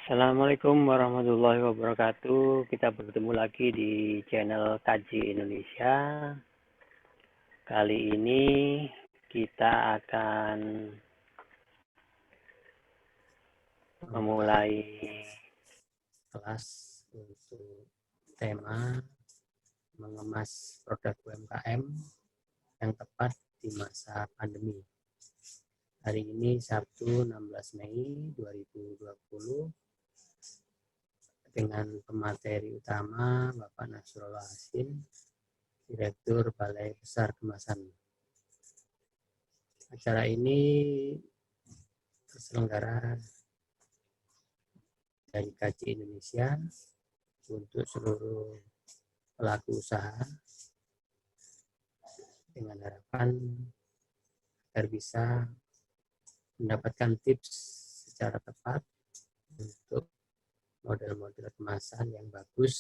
Assalamualaikum warahmatullahi wabarakatuh. Kita bertemu lagi di channel Kaji Indonesia. Kali ini kita akan memulai kelas untuk tema mengemas produk UMKM yang tepat di masa pandemi. Hari ini Sabtu 16 Mei 2020 dengan pemateri utama Bapak Nasrullah Hasin, Direktur Balai Besar Kemasan. Acara ini terselenggara dari Kaji Indonesia untuk seluruh pelaku usaha dengan harapan agar bisa mendapatkan tips secara tepat untuk model-model kemasan yang bagus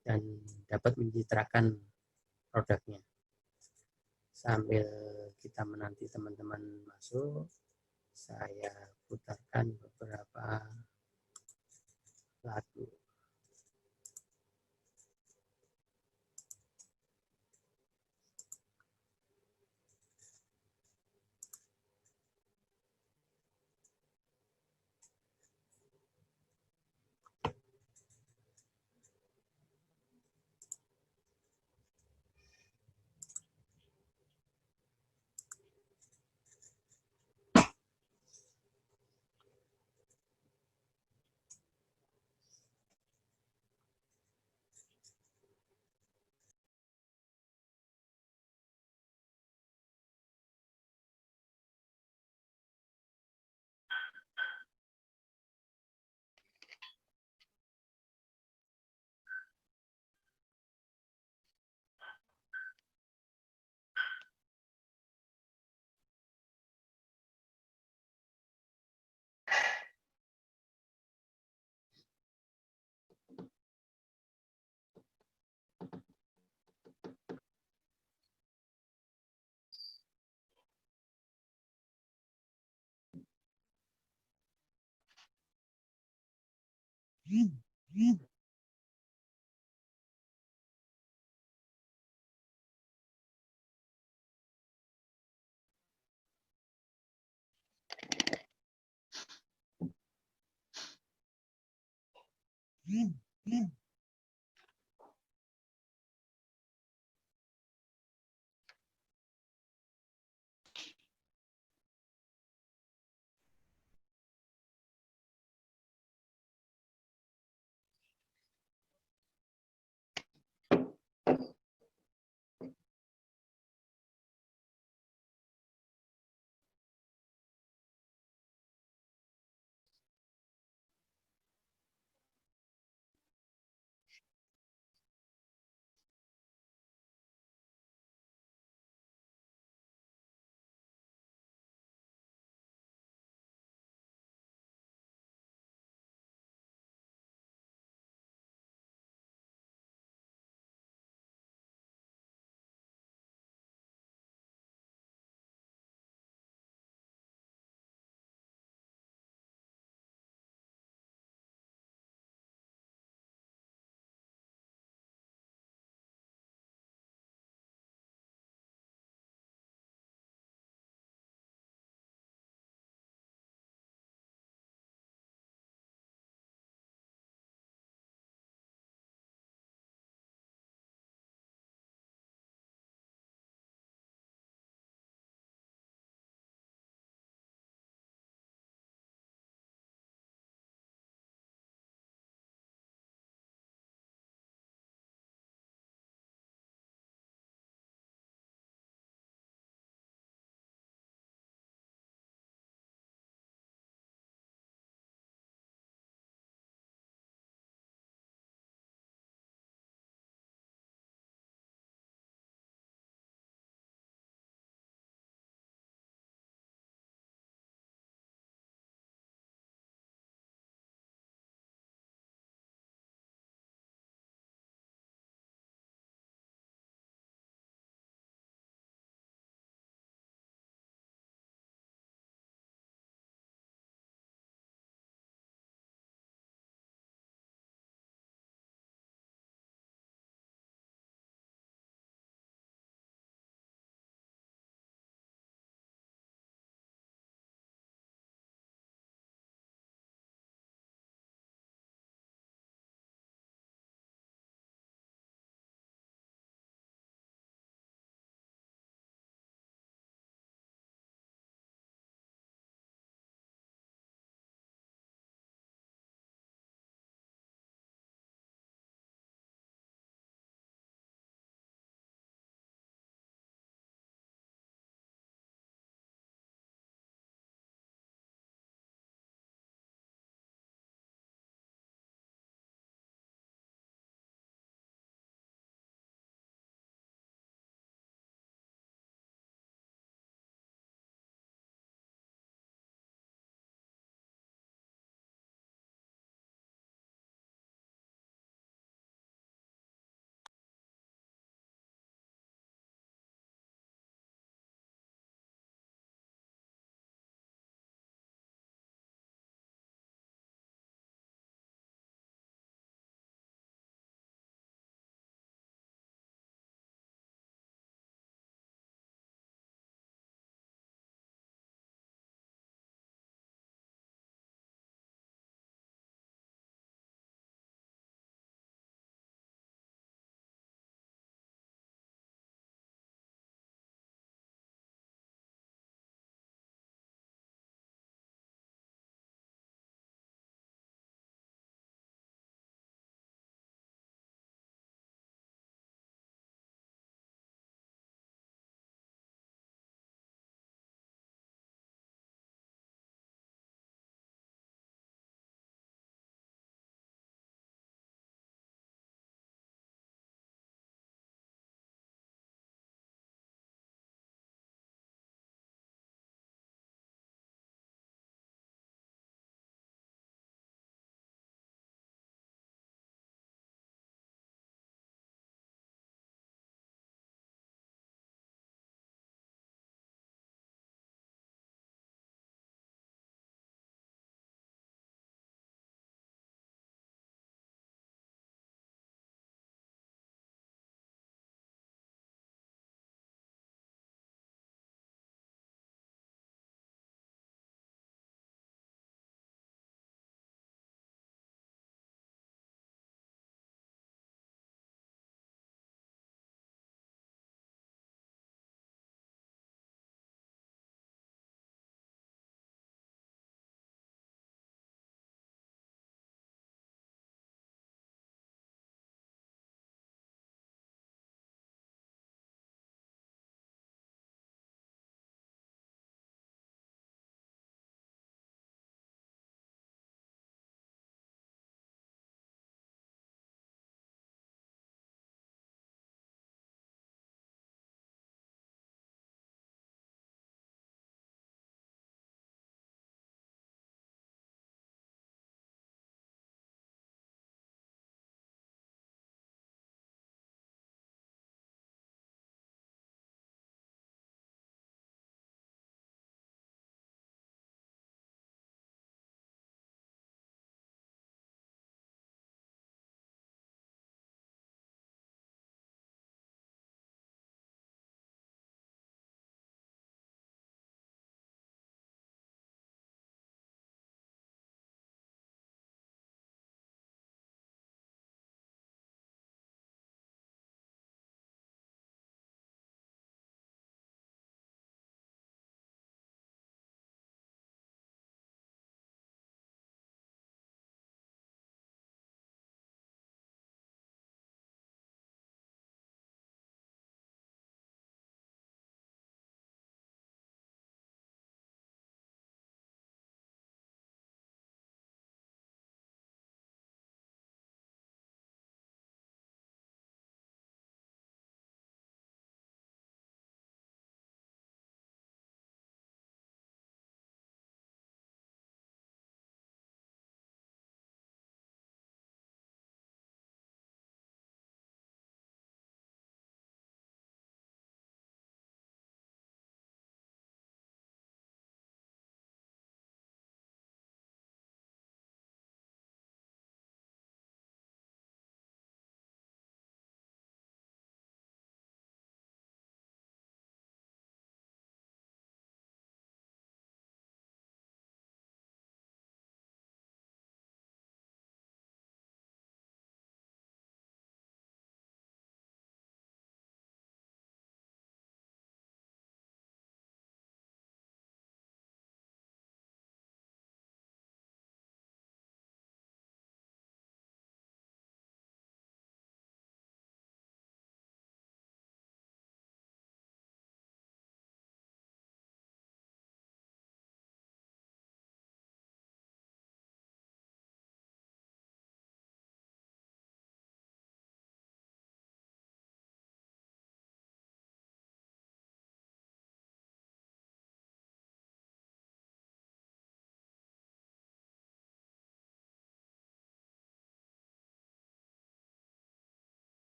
dan dapat mencitrakan produknya. Sambil kita menanti teman-teman masuk, saya putarkan beberapa lagu.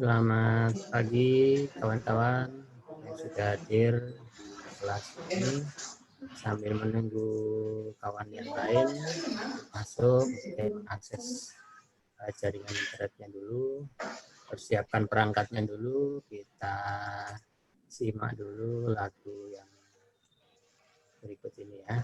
Selamat pagi kawan-kawan yang sudah hadir di kelas ini. Sambil menunggu kawan yang lain masuk dan akses jaringan internetnya dulu, persiapkan perangkatnya dulu, kita simak dulu lagu yang berikut ini ya.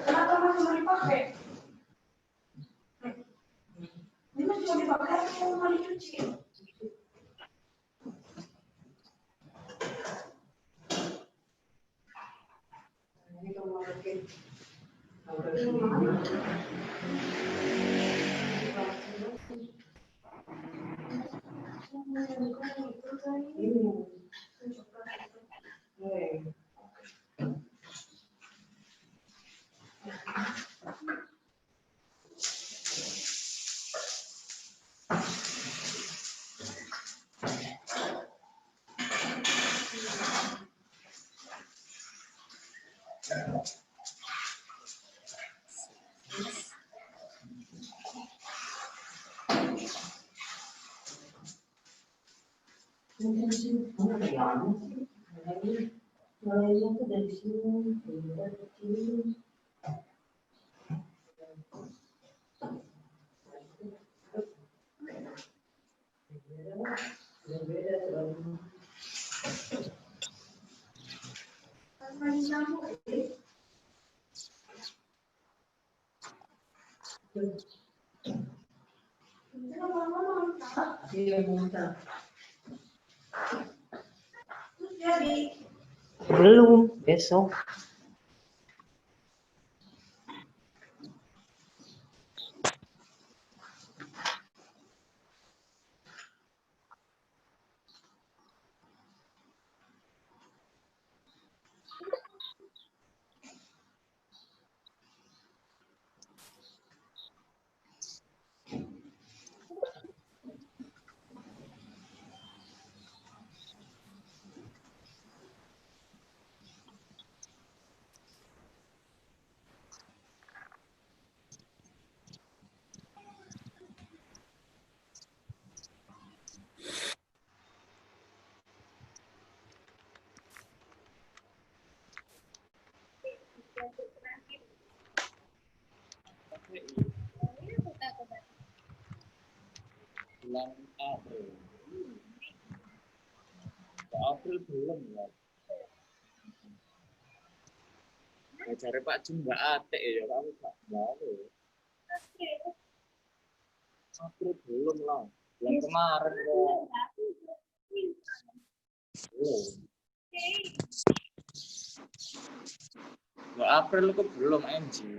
Kenapa masih mau dipakai? Ini masih mau dipakai atau mau dicuci? Ini kalau mau bikin dari sini. Belum, besok. Bulan April. April belum ya. Cari Pak Jun nggak ate ya, kamu Pak baru. April belum lah. Bulan kemarin kok. Belum. April kok belum anjing.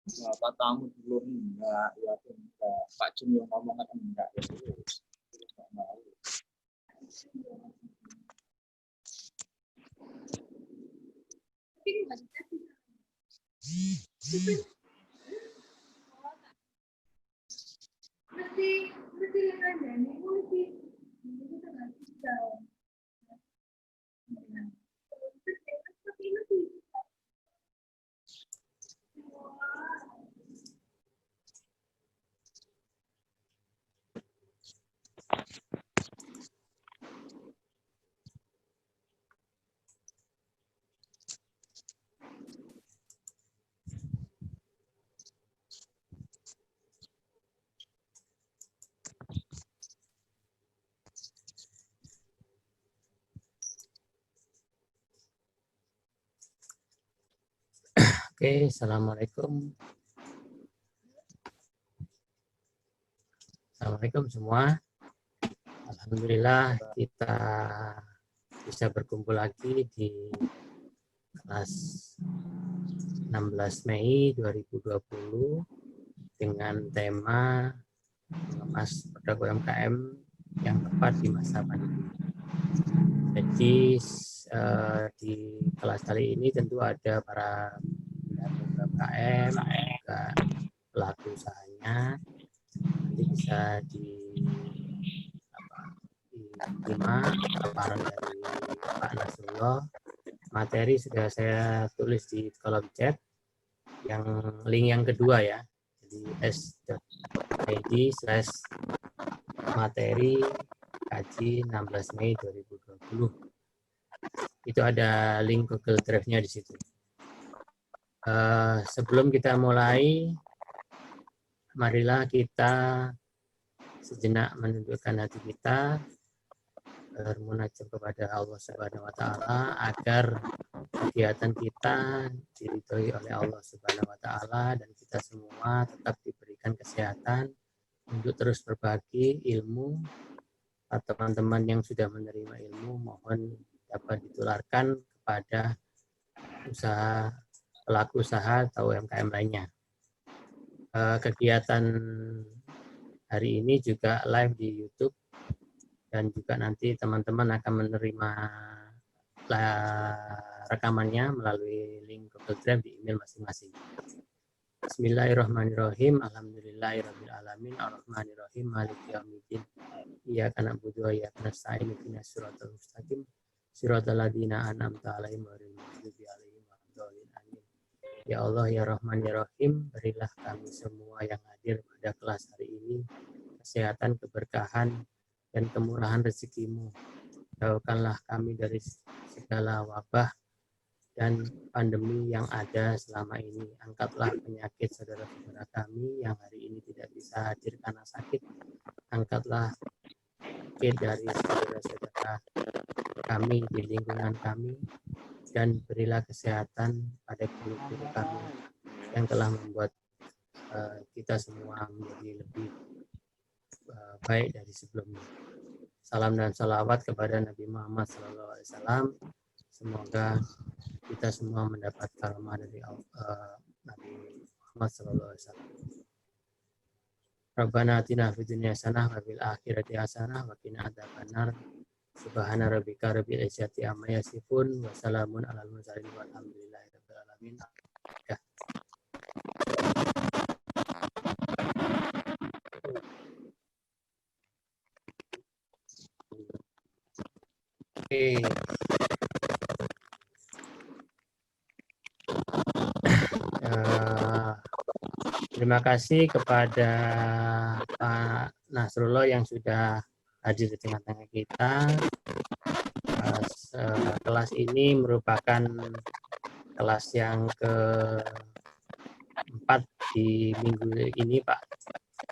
Apa tamu belum enggak, ya enggak. Pak Jun yang ngomong enggak ya. Enggak mau. Oke, assalamualaikum. Assalamualaikum semua. Alhamdulillah kita bisa berkumpul lagi di kelas 16 Mei 2020 dengan tema mengemas produk UMKM yang tepat di masa pandemi. Jadi di kelas kali ini tentu ada para UMKM, juga pelaku usahanya. Nanti bisa diterima paparan dari Pak Nasrullah. Materi sudah saya tulis di kolom chat. Yang link yang kedua ya. Jadi s.id/materi kaji 16 Mei 2020. Itu ada link Google Drive-nya di situ. Sebelum kita mulai, marilah kita sejenak menundukkan hati kita, bermunajat kepada Allah Subhanahu wa Ta'ala agar kegiatan kita diridhoi oleh Allah Subhanahu wa Ta'ala dan kita semua tetap diberikan kesehatan untuk terus berbagi ilmu. Teman-teman yang sudah menerima ilmu mohon dapat ditularkan kepada pelaku usaha atau UMKM lainnya. Kegiatan hari ini juga live di YouTube dan juga nanti teman-teman akan menerima rekamannya melalui link Google Drive di email masing-masing. Bismillahirrahmanirrahim. Alhamdulillahirabbil alamin arrahmanirrahim maliki yaumiddin. Iyyaka na'budu wa iyyaka nasta'in ihdinas siratal mustaqim siratal ladzina an'amta 'alaihim ghairil maghdubi 'alaihim waladdallin. Amin. Ya Allah ya Rahman ya Rahim, berilah kami semua yang hadir pada kelas hari ini kesehatan, keberkahan dan kemurahan rezekimu. Jauhkanlah kami dari segala wabah dan pandemi yang ada selama ini. Angkatlah penyakit saudara-saudara kami yang hari ini tidak bisa hadir karena sakit. Angkatlah penyakit dari saudara-saudara kami di lingkungan kami dan berilah kesehatan pada guru-guru kami yang telah membuat kita semua menjadi lebih baik dari sebelumnya. Salam dan salawat kepada Nabi Muhammad SAW. Semoga kita semua mendapat karunia dari Nabi Muhammad SAW. Rabbana atina fid dunya hasanah wa fil akhirati hasanah wa qina adzabannar. Subhana rabbika rabbil izzati amma yasifun wa salamun alal mursalin walhamdulillahi rabbil alamin. Oke. Terima kasih kepada Pak Nasrullah yang sudah hadir di tengah-tengah kita. Kelas ini merupakan kelas yang keempat di minggu ini, Pak.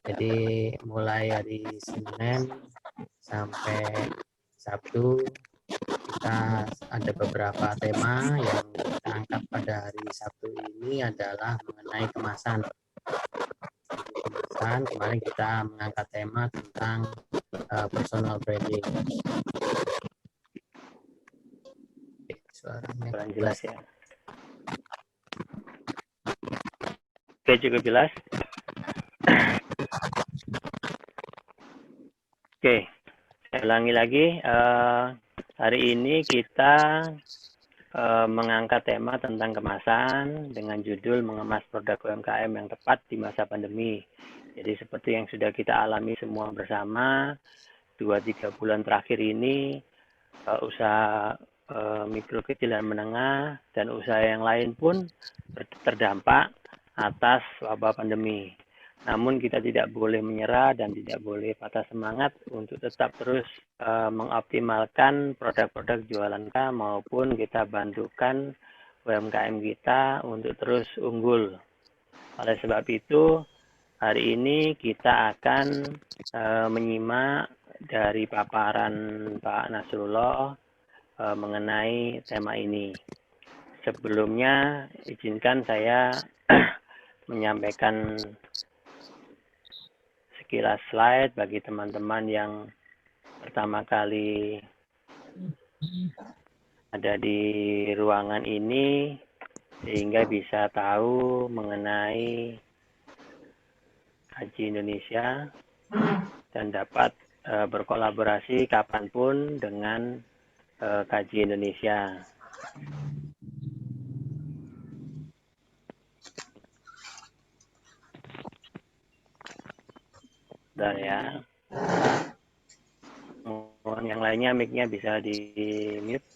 Jadi mulai hari Senin sampai Sabtu kita ada beberapa tema. Yang kita angkat pada hari Sabtu ini adalah mengenai kemasan. Kemarin kita mengangkat tema tentang personal branding. Suaranya kurang jelas ya. Oke, cukup jelas. Oke, saya ulangi lagi. Hari ini kita mengangkat tema tentang kemasan dengan judul mengemas produk UMKM yang tepat di masa pandemi. Jadi seperti yang sudah kita alami semua bersama, 2-3 bulan terakhir ini, usaha mikro, kecil, dan menengah, dan usaha yang lain pun terdampak atas wabah pandemi. Namun kita tidak boleh menyerah dan tidak boleh patah semangat untuk tetap terus mengoptimalkan produk-produk jualan kita maupun kita bantukan UMKM kita untuk terus unggul. Oleh sebab itu, hari ini kita akan menyimak dari paparan Pak Nasrullah mengenai tema ini. Sebelumnya, izinkan saya menyampaikan sekilas slide bagi teman-teman yang pertama kali ada di ruangan ini, sehingga bisa tahu mengenai Kaji Indonesia dan dapat berkolaborasi kapanpun dengan Kaji Indonesia. Bentar ya. Mohon yang lainnya mic-nya bisa di-mute.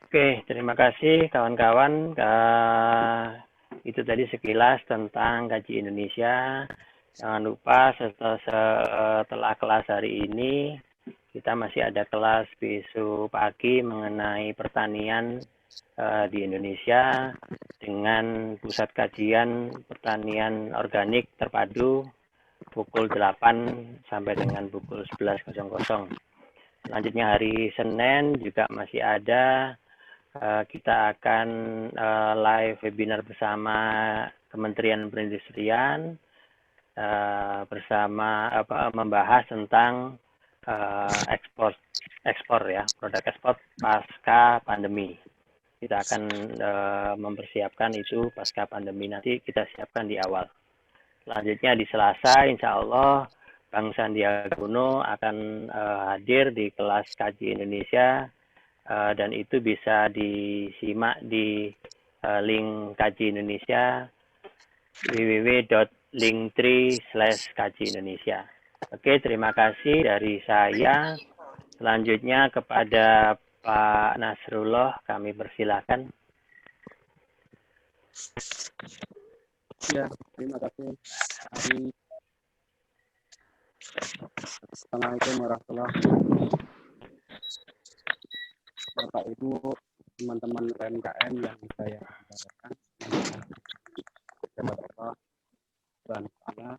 Oke, terima kasih kawan-kawan. Itu tadi sekilas tentang Kaji Indonesia. Jangan lupa setelah kelas hari ini, kita masih ada kelas besok pagi mengenai pertanian di Indonesia dengan pusat kajian pertanian organik terpadu pukul 8 sampai dengan pukul 11.00. Selanjutnya hari Senin juga masih ada. Kita akan live webinar bersama Kementerian Perindustrian bersama membahas tentang ekspor ya, produk ekspor pasca pandemi. Kita akan mempersiapkan itu pasca pandemi, nanti kita siapkan di awal. Selanjutnya di Selasa, insya Allah Bang Sandiaga Uno akan hadir di kelas Kaji Indonesia. Dan itu bisa disimak di link Kaji Indonesia www.linktree/Kaji Indonesia. Oke, terima kasih dari saya. Selanjutnya kepada Pak Nasrullah kami persilakan. Ya, terima kasih. Assalamualaikum warahmatullahi wabarakatuh. Bapak Ibu, teman-teman UMKM yang saya banggakan, Bapak dan Ta'ala,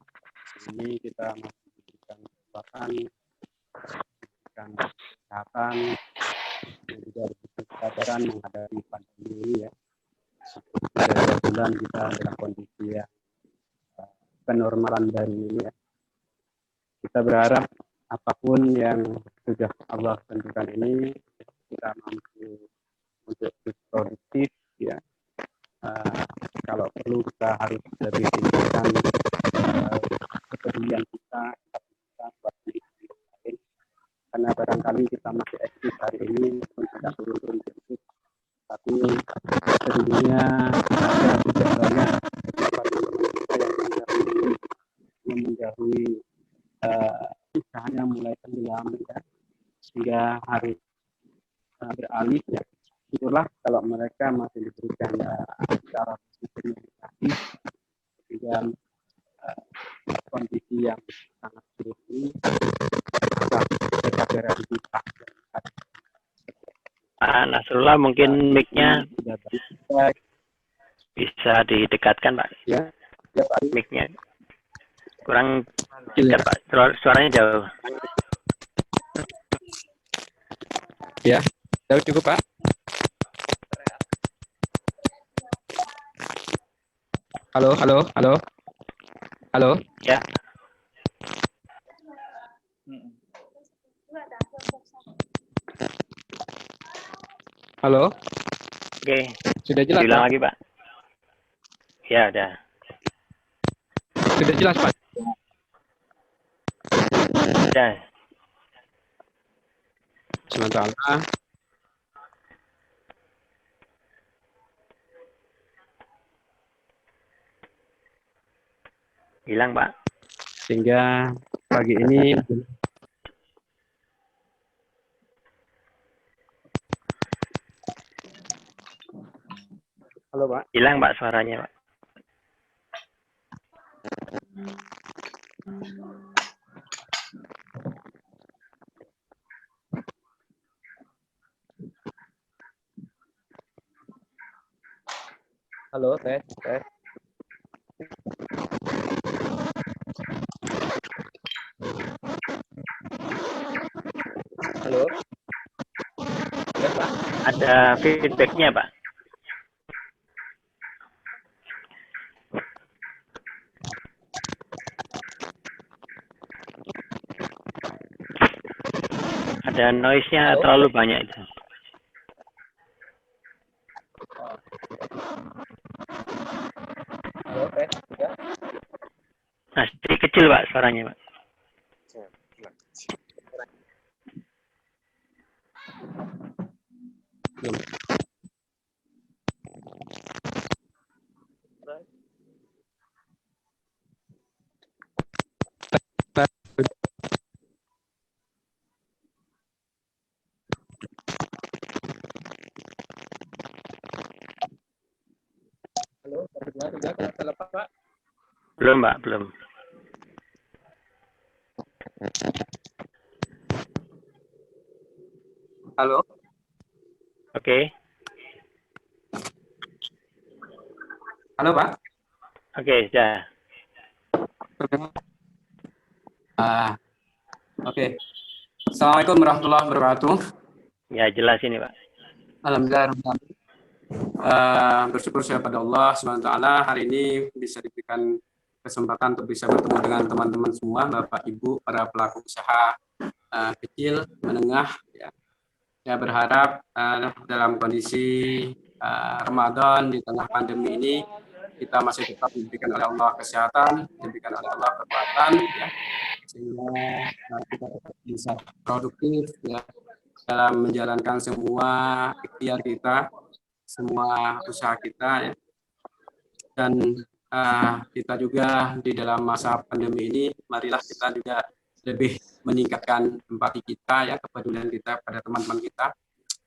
ini kita masih diberikan kesempatan, diberikan kesehatan, dan juga diberikan kesadaran menghadapi pandemi ini ya. Sudah 2 bulan kita dalam kondisi yang kenormalan baru ini ya. Kita berharap apapun yang sudah Allah tentukan ini, kita mampu untuk produktif ya. Kalau perlu kita harus lebih tingkatkan kepedulian kita buat diri lain, karena barangkali kita masih eksis hari ini pun agak turun sedikit, tapi sesungguhnya ada tidak banyak yang mendahului usahanya mulai tenggelam ya, sehingga harus beralih ya. Itulah kalau mereka masih diberikan cara berkomunikasi dengan kondisi yang sangat sulit ini, maka kesadaran kita. Nasrullah mungkin mic-nya bisa didekatkan Pak. Ya, ya Pak. Mic-nya kurang dekat Pak, suaranya jauh. Ya, jauh cukup Pak. Halo. Ya. Halo. Oke. Sudah jelas Diulang Pak? lagi Pak. Ya udah. Sudah jelas Pak? Sudah. Sementara Hilang Pak. sehingga pagi ini halo Pak. Hilang Pak suaranya Pak. Halo, tes. Halo. Ya, Pak. Ada feedback-nya Pak. Ada noise-nya terlalu banyak itu. Halo, tes. Ya. Nah, sedikit kecil Pak suaranya Pak. sudah terlepas Pak. Belum, Pak, belum. Halo. Oke. Halo Pak. Oke, sudah. Oke. Assalamualaikum warahmatullahi wabarakatuh. Ya, jelas ini, Pak. Alhamdulillah. Bersyukur saya pada Allah SWT hari ini bisa diberikan kesempatan untuk bisa bertemu dengan teman-teman semua, Bapak Ibu, para pelaku usaha kecil, menengah. Ya. Saya berharap dalam kondisi Ramadan di tengah pandemi ini kita masih tetap diberikan oleh Allah kesehatan, diberikan oleh Allah kekuatan, ya, sehingga kita tetap bisa produktif ya, dalam menjalankan semua ikhtiar kita, semua usaha kita, ya. Dan kita juga di dalam masa pandemi ini, marilah kita juga lebih meningkatkan empati kita, ya, kepedulian kita pada teman-teman kita,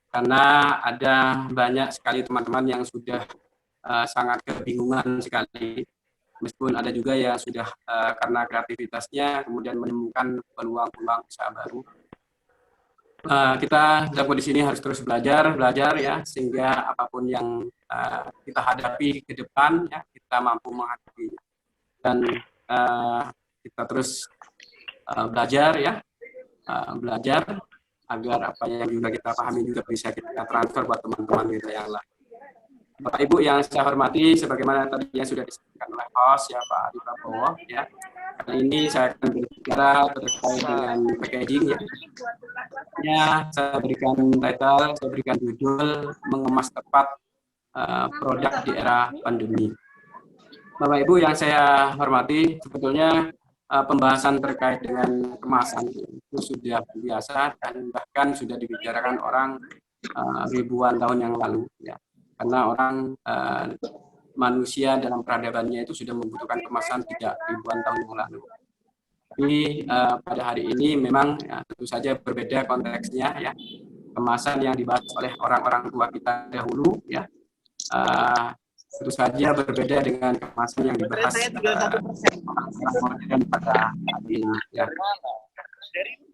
karena ada banyak sekali teman-teman yang sudah sangat kebingungan sekali, meskipun ada juga yang sudah karena kreativitasnya kemudian menemukan peluang-peluang usaha baru. Kita dalam kondisi ini harus terus belajar ya, sehingga apapun yang kita hadapi ke depan, ya, kita mampu menghadapinya. Dan kita terus belajar ya, belajar agar apa yang juga kita pahami juga bisa kita transfer buat teman-teman kita yang lain. Bapak Ibu yang saya hormati, sebagaimana tadi yang sudah disampaikan oleh host ya Pak Adi Prabowo, ya. Kali ini saya akan berbicara terkait dengan packaging, ya. Saya berikan title, saya berikan judul mengemas tepat produk di era pandemi. Bapak Ibu yang saya hormati, sebetulnya pembahasan terkait dengan kemasan itu sudah biasa dan bahkan sudah dibicarakan orang ribuan tahun yang lalu, ya. Karena orang manusia dalam peradabannya itu sudah membutuhkan kemasan tidak ribuan tahun yang lalu. Tapi pada hari ini memang ya, tentu saja berbeda konteksnya, ya. Kemasan yang dibahas oleh orang-orang tua kita dahulu, ya, tentu saja berbeda dengan kemasan yang dibahas orang-orang modern pada hari ini, ya.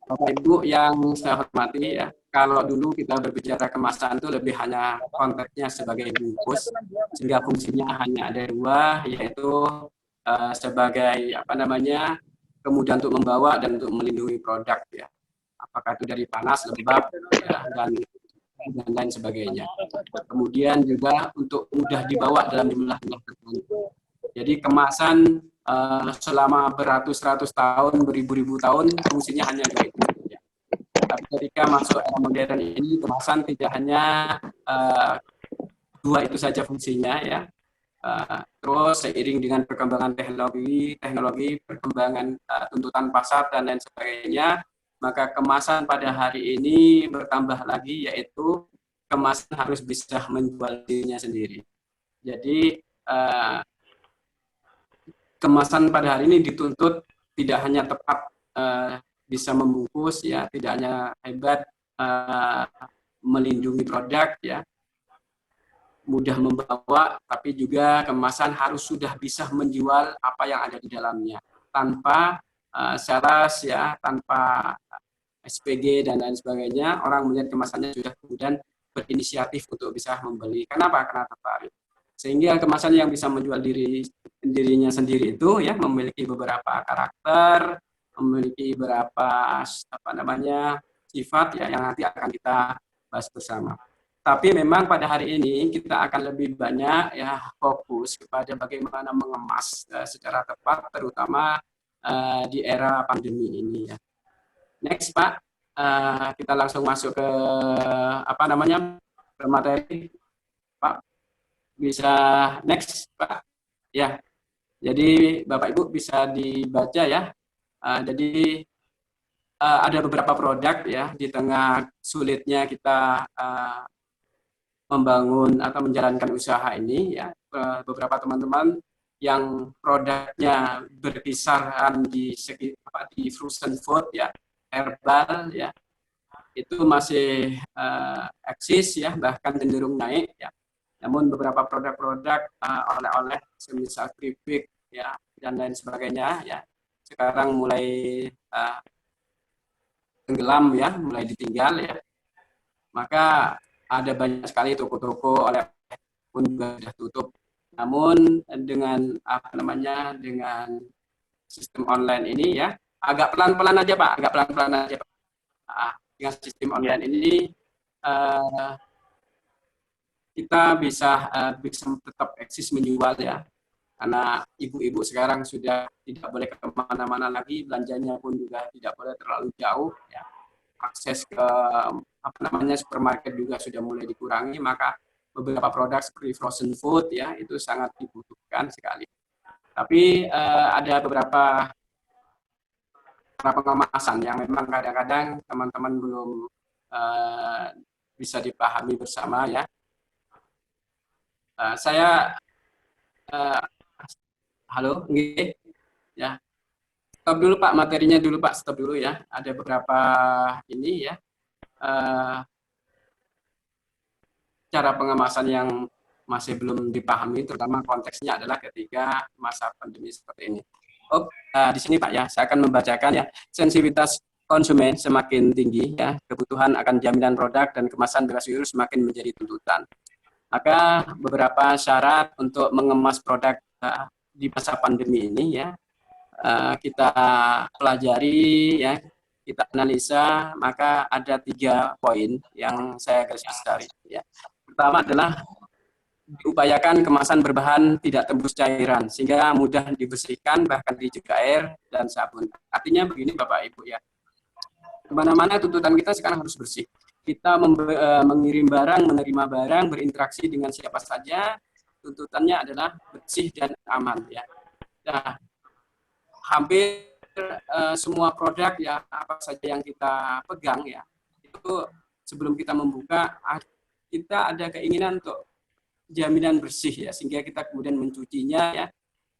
Bapak Ibu yang saya hormati, ya, kalau dulu kita berbicara kemasan itu lebih hanya konteksnya sebagai bungkus, sehingga fungsinya hanya ada dua, yaitu sebagai kemudahan untuk membawa dan untuk melindungi produk, ya. Apakah itu dari panas, lembab, ya, dan lain sebagainya. Kemudian juga untuk mudah dibawa dalam jumlah-jumlah tertentu. Jadi kemasan selama beratus-ratus tahun, beribu-ribu tahun, fungsinya hanya dua itu. Ya. Tapi ketika masuk era modern ini, kemasan tidak hanya dua itu saja fungsinya, ya. Terus seiring dengan perkembangan teknologi, perkembangan tuntutan pasar dan lain sebagainya, maka kemasan pada hari ini bertambah lagi, yaitu kemasan harus bisa menjual dirinya sendiri. Jadi kemasan pada hari ini dituntut tidak hanya tepat bisa membungkus, ya, tidak hanya hebat melindungi produk, ya, mudah membawa, tapi juga kemasan harus sudah bisa menjual apa yang ada di dalamnya tanpa syarat, ya, tanpa SPG dan lain sebagainya. Orang melihat kemasannya sudah kemudian berinisiatif untuk bisa membeli. Kenapa? Karena tertarik. Sehingga kemasan yang bisa menjual dirinya sendiri itu, ya, memiliki beberapa karakter, memiliki beberapa sifat, ya, yang nanti akan kita bahas bersama. Tapi memang pada hari ini kita akan lebih banyak, ya, fokus kepada bagaimana mengemas secara tepat, terutama di era pandemi ini, ya. Next, Pak, kita langsung masuk ke ke materi, Pak. Bisa next, Pak, ya. Jadi Bapak Ibu bisa dibaca, ya. Jadi ada beberapa produk, ya, di tengah sulitnya kita membangun atau menjalankan usaha ini, ya. Beberapa teman-teman yang produknya berkisaran di frozen food, ya, herbal, ya, itu masih eksis, ya, bahkan cenderung naik, ya. Namun beberapa produk-produk oleh-oleh semisal keripik ya dan lain sebagainya ya sekarang mulai tenggelam ya, mulai ditinggal ya. Maka ada banyak sekali toko-toko oleh pun juga sudah tutup. Namun dengan apa namanya dengan sistem online ini ya agak pelan-pelan aja Pak, agak pelan-pelan aja Pak. Dengan sistem online ini kita bisa tetap eksis menjual ya, karena ibu-ibu sekarang sudah tidak boleh kemana-mana lagi, belanjanya pun juga tidak boleh terlalu jauh ya. Akses ke apa namanya supermarket juga sudah mulai dikurangi, maka beberapa produk seperti frozen food ya itu sangat dibutuhkan sekali. Tapi ada beberapa pengemasan yang memang kadang-kadang teman-teman belum bisa dipahami bersama ya. Saya halo, ya. Stop dulu Pak, materinya dulu Pak, stop dulu ya. Ada beberapa ini ya cara pengemasan yang masih belum dipahami, terutama konteksnya adalah ketika masa pandemi seperti ini. Di sini Pak ya, saya akan membacakan ya. Sensitivitas konsumen semakin tinggi ya, kebutuhan akan jaminan produk dan kemasan bebas virus semakin menjadi tuntutan. Maka beberapa syarat untuk mengemas produk di masa pandemi ini ya kita pelajari ya, kita analisa, maka ada 3 poin yang saya garis bawahi ya. Pertama adalah diupayakan kemasan berbahan tidak tembus cairan sehingga mudah dibersihkan bahkan dijaga air dan sabun. Artinya begini Bapak Ibu ya, kemana-mana tuntutan kita sekarang harus bersih. Kita mengirim barang, menerima barang, berinteraksi dengan siapa saja, tuntutannya adalah bersih dan aman ya. Nah, hampir semua produk ya apa saja yang kita pegang ya itu sebelum kita membuka kita ada keinginan untuk jaminan bersih ya, sehingga kita kemudian mencucinya ya,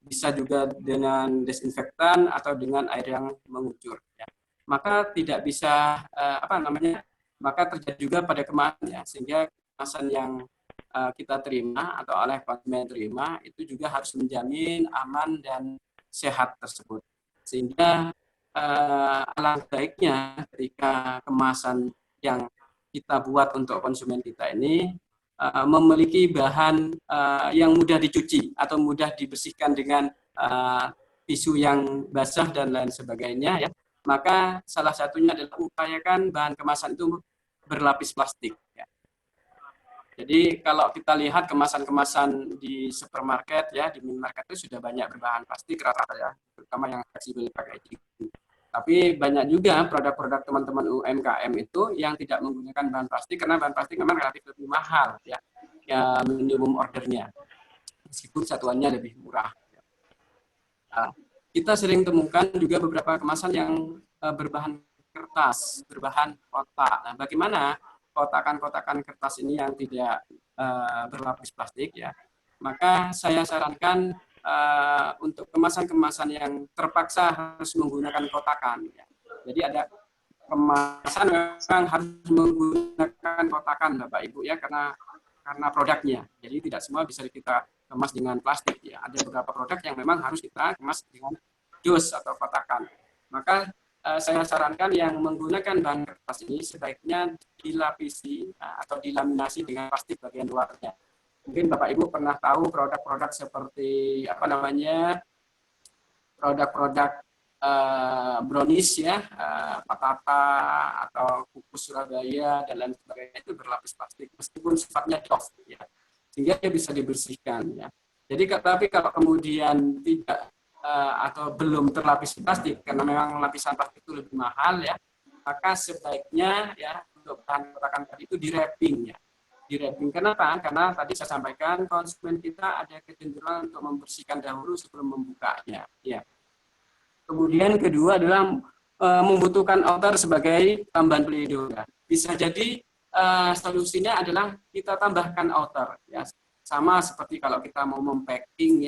bisa juga dengan desinfektan atau dengan air yang mengucur ya. Maka tidak bisa maka terjadi juga pada kemasan ya, sehingga kemasan yang kita terima atau oleh konsumen terima itu juga harus menjamin aman dan sehat tersebut. Sehingga alangkah baiknya ketika kemasan yang kita buat untuk konsumen kita ini memiliki bahan yang mudah dicuci atau mudah dibersihkan dengan tisu yang basah dan lain sebagainya ya. Maka salah satunya adalah upayakan bahan kemasan itu berlapis plastik ya. Jadi kalau kita lihat kemasan-kemasan di supermarket ya, di minimarket itu sudah banyak berbahan plastik rata-rata ya, terutama yang fleksibel packaging. Tapi banyak juga produk-produk teman-teman UMKM itu yang tidak menggunakan bahan plastik karena bahan plastik memang relatif lebih mahal ya minimum ordernya, meskipun satuannya lebih murah. Kita sering temukan juga beberapa kemasan yang berbahan kertas, berbahan kotak. Nah, bagaimana kotakan-kotakan kertas ini yang tidak berlapis plastik ya? Maka saya sarankan untuk kemasan-kemasan yang terpaksa harus menggunakan kotakan. Ya. Jadi ada kemasan memang harus menggunakan kotakan, Bapak Ibu ya, karena produknya. Jadi tidak semua bisa kita kemas dengan plastik ya. Ada beberapa produk yang memang harus kita kemas dengan dus atau kotakan. Maka saya sarankan yang menggunakan bahan kertas ini sebaiknya dilapisi atau dilaminasi dengan plastik bagian luarnya. Mungkin Bapak Ibu pernah tahu produk-produk seperti produk-produk brownies ya, patata atau kukus Surabaya dan lain sebagainya itu berlapis plastik meskipun sifatnya soft ya, sehingga dia bisa dibersihkan ya. Jadi tapi kalau kemudian tidak atau belum terlapis plastik karena memang lapisan plastik itu lebih mahal ya, maka sebaiknya ya untuk bahan kotakan tadi itu di-wrapping ya. Di-wrapping kenapa? Karena tadi saya sampaikan konsumen kita ada kecenderungan untuk membersihkan dahulu sebelum membukanya ya. Kemudian kedua adalah membutuhkan outer sebagai tambahan pelindung. Bisa jadi solusinya adalah kita tambahkan outer ya. Sama seperti kalau kita mau mempacking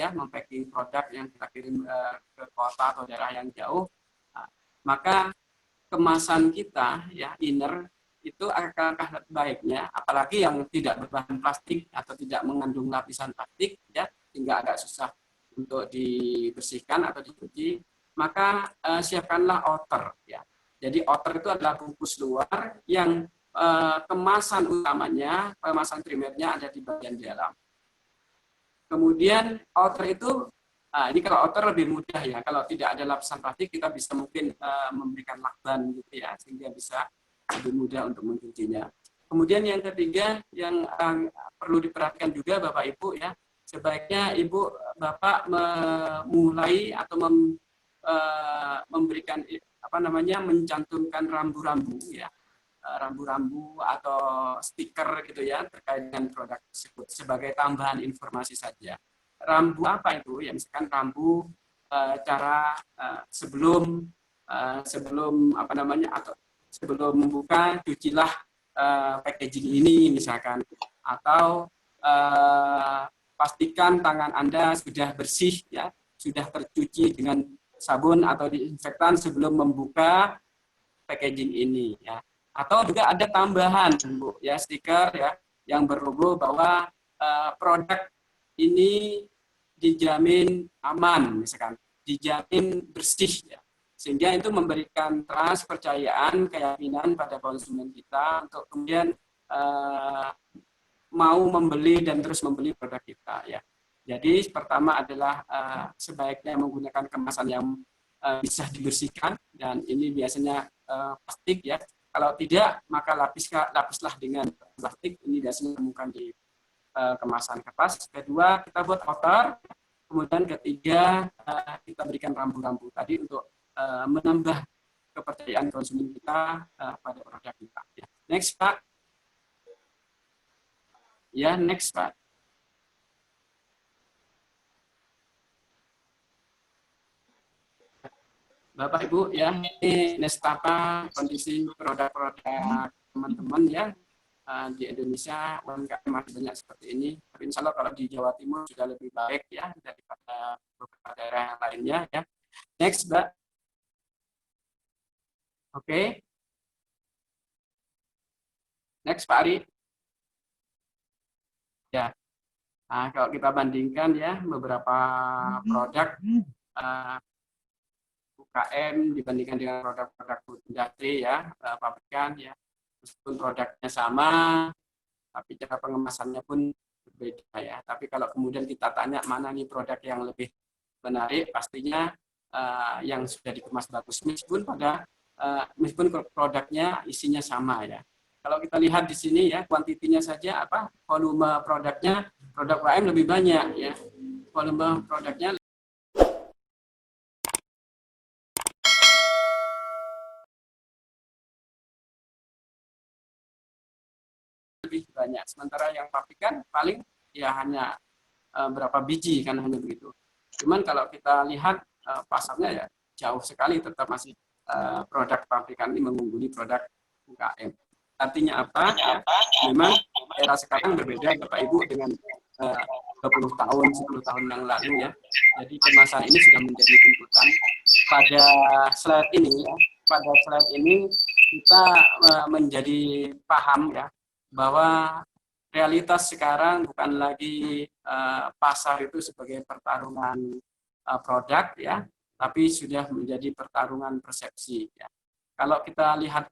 produk yang kita kirim ke kota atau daerah yang jauh, maka kemasan kita ya inner itu alangkah baiknya, apalagi yang tidak berbahan plastik atau tidak mengandung lapisan plastik, ya, sehingga agak susah untuk dibersihkan atau dicuci, maka siapkanlah outer, ya. Jadi outer itu adalah bungkus luar yang kemasan utamanya, kemasan primernya ada di bagian dalam. Kemudian outer itu, ini kalau outer lebih mudah ya, kalau tidak ada lapisan plastik kita bisa mungkin memberikan lakban gitu ya, sehingga bisa lebih mudah untuk mencucinya. Kemudian yang ketiga yang perlu diperhatikan juga Bapak Ibu ya, sebaiknya Ibu Bapak memulai atau memberikan mencantumkan rambu-rambu ya, rambu-rambu atau stiker gitu ya terkait dengan produk tersebut sebagai tambahan informasi saja. Rambu apa itu? Ya misalkan rambu cara sebelum atau sebelum membuka cucilah packaging ini misalkan, atau pastikan tangan Anda sudah bersih ya, sudah tercuci dengan sabun atau disinfektan sebelum membuka packaging ini ya. Atau juga ada tambahan Bu ya, stiker ya yang berlogo bahwa produk ini dijamin aman misalkan, dijamin bersih ya. Sehingga itu memberikan trust, kepercayaan, keyakinan pada konsumen kita untuk kemudian mau membeli dan terus membeli produk kita ya. Jadi pertama adalah sebaiknya menggunakan kemasan yang bisa dibersihkan, dan ini biasanya plastik ya. Kalau tidak maka lapislah dengan plastik, ini biasanya ditemukan di kemasan kertas. Kedua kita buat outer, kemudian ketiga kita berikan rambu-rambu tadi untuk menambah kepercayaan konsumen kita pada produk kita. Ya. Next Pak. Ya, next Pak. Bapak Ibu ya, ini nestapa kondisi produk-produk teman-teman ya di Indonesia. UMKM masih banyak seperti ini. Tapi insya Allah kalau di Jawa Timur sudah lebih baik ya daripada beberapa daerah yang lainnya ya. Next Mbak. Oke. Next Pak Ari. Ya. Nah, kalau kita bandingkan ya beberapa produk UKM dibandingkan dengan produk-produk industri ya, pabrikan ya, meskipun produknya sama, tapi cara pengemasannya pun berbeda ya. Tapi kalau kemudian kita tanya mana nih produk yang lebih menarik, pastinya yang sudah dikemas bagus, meskipun produknya isinya sama ya. Kalau kita lihat di sini ya, kuantitinya saja volume produknya, produk UKM lebih banyak ya. Volume produknya lebih banyak. Sementara yang pabrikan paling ya hanya berapa biji kan, hanya begitu. Cuman kalau kita lihat pasarnya ya jauh sekali, tetap masih produk pabrikan ini mengungguli produk UKM. Artinya apa? Ya, memang era sekarang berbeda Bapak Ibu dengan 20 tahun, 10 tahun yang lalu ya. Jadi kemasan ini sudah menjadi tuntutan. Pada slide ini ya, kita menjadi paham ya bahwa realitas sekarang bukan lagi pasar itu sebagai pertarungan produk ya, tapi sudah menjadi pertarungan persepsi ya. Kalau kita lihat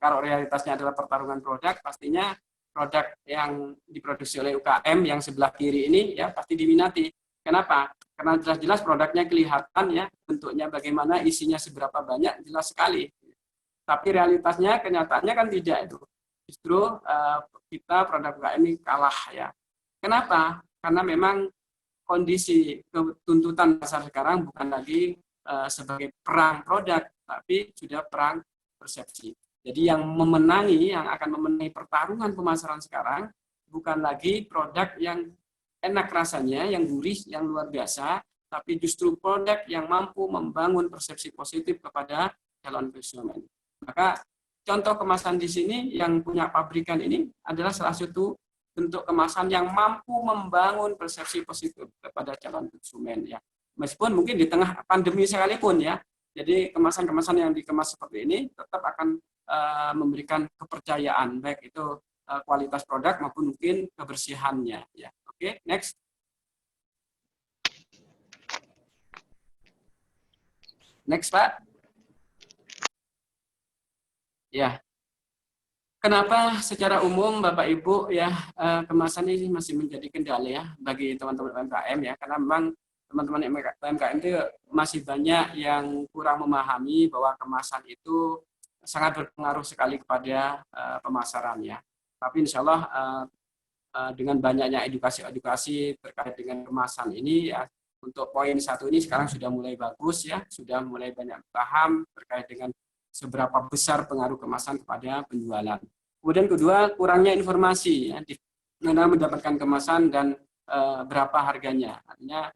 kalau realitasnya adalah pertarungan produk, pastinya produk yang diproduksi oleh UKM yang sebelah kiri ini ya pasti diminati. Kenapa? Karena jelas-jelas produknya kelihatan ya, bentuknya bagaimana, isinya seberapa banyak, jelas sekali. Tapi realitasnya, kenyataannya kan tidak itu. Justru kita produk UKM ini kalah ya. Kenapa? Karena memang kondisi tuntutan pasar sekarang bukan lagi sebagai perang produk, tapi sudah perang persepsi. Jadi yang akan memenangi pertarungan pemasaran sekarang bukan lagi produk yang enak rasanya, yang gurih, yang luar biasa, tapi justru produk yang mampu membangun persepsi positif kepada calon konsumen. Maka contoh kemasan di sini yang punya pabrikan ini adalah salah satu bentuk kemasan yang mampu membangun persepsi positif kepada calon konsumen ya. Meskipun mungkin di tengah pandemi sekalipun ya. Jadi kemasan-kemasan yang dikemas seperti ini tetap akan memberikan kepercayaan, baik itu kualitas produk maupun mungkin kebersihannya. Ya, oke, next. Next, Pak. Ya. Kenapa secara umum Bapak Ibu ya kemasan ini masih menjadi kendala ya bagi teman-teman UMKM ya, karena memang teman-teman UMKM itu masih banyak yang kurang memahami bahwa kemasan itu sangat berpengaruh sekali kepada pemasarannya. Tapi insya Allah dengan banyaknya edukasi terkait dengan kemasan ini ya, untuk poin 1 ini sekarang sudah mulai bagus ya, sudah mulai banyak paham terkait dengan seberapa besar pengaruh kemasan kepada penjualan. Kemudian kedua, kurangnya informasi ya, di mana mendapatkan kemasan dan berapa harganya. Artinya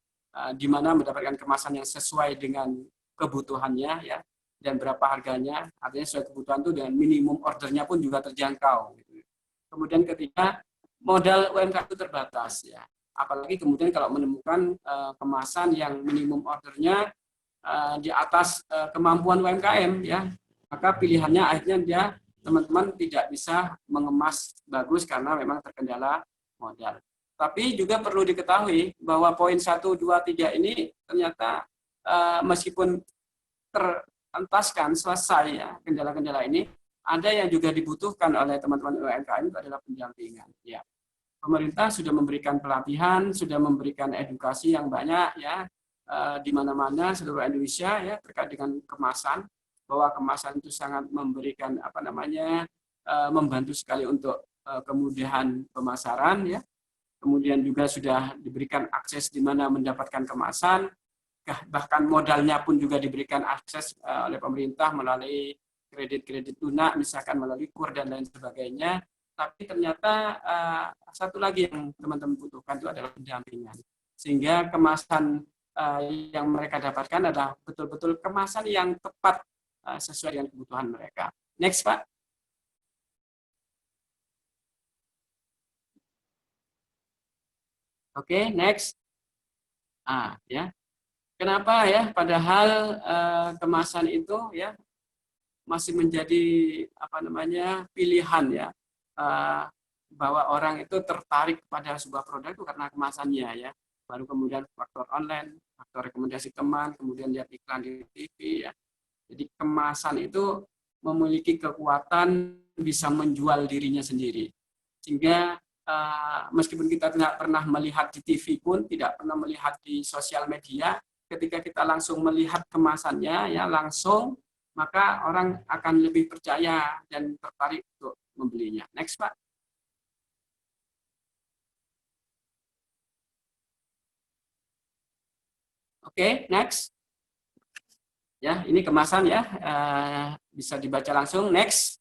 di mana mendapatkan kemasan yang sesuai dengan kebutuhannya ya, dan berapa harganya. Artinya sesuai kebutuhan itu dengan minimum ordernya pun juga terjangkau. Gitu. Kemudian ketiga, modal UMKM itu terbatas ya. Apalagi kemudian kalau menemukan kemasan yang minimum ordernya di atas kemampuan UMKM ya, maka pilihannya akhirnya dia teman-teman tidak bisa mengemas bagus karena memang terkendala modal. Tapi juga perlu diketahui bahwa poin 1, 2, 3 ini ternyata meskipun terentaskan selesai ya kendala-kendala ini, ada yang juga dibutuhkan oleh teman-teman UMKM itu adalah pendampingan. Ya. Pemerintah sudah memberikan pelatihan, sudah memberikan edukasi yang banyak ya di mana-mana seluruh Indonesia ya terkait dengan kemasan, bahwa kemasan itu sangat memberikan membantu sekali untuk kemudahan pemasaran ya. Kemudian juga sudah diberikan akses di mana mendapatkan kemasan, bahkan modalnya pun juga diberikan akses oleh pemerintah melalui kredit lunak, misalkan melalui KUR dan lain sebagainya. Tapi ternyata satu lagi yang teman-teman butuhkan itu adalah pendampingan. Sehingga kemasan yang mereka dapatkan adalah betul-betul kemasan yang tepat sesuai dengan kebutuhan mereka. Next, Pak. Oke, next. Ya. Kenapa ya? Padahal kemasan itu ya masih menjadi pilihan ya, bahwa orang itu tertarik pada sebuah produk itu karena kemasannya ya. Baru kemudian faktor online, faktor rekomendasi teman, kemudian lihat iklan di TV ya. Jadi kemasan itu memiliki kekuatan bisa menjual dirinya sendiri. Sehingga meskipun kita tidak pernah melihat di TV pun, tidak pernah melihat di sosial media, ketika kita langsung melihat kemasannya ya langsung, maka orang akan lebih percaya dan tertarik untuk membelinya. Next, Pak. Oke, next. Ya, ini kemasan ya, bisa dibaca langsung. Next.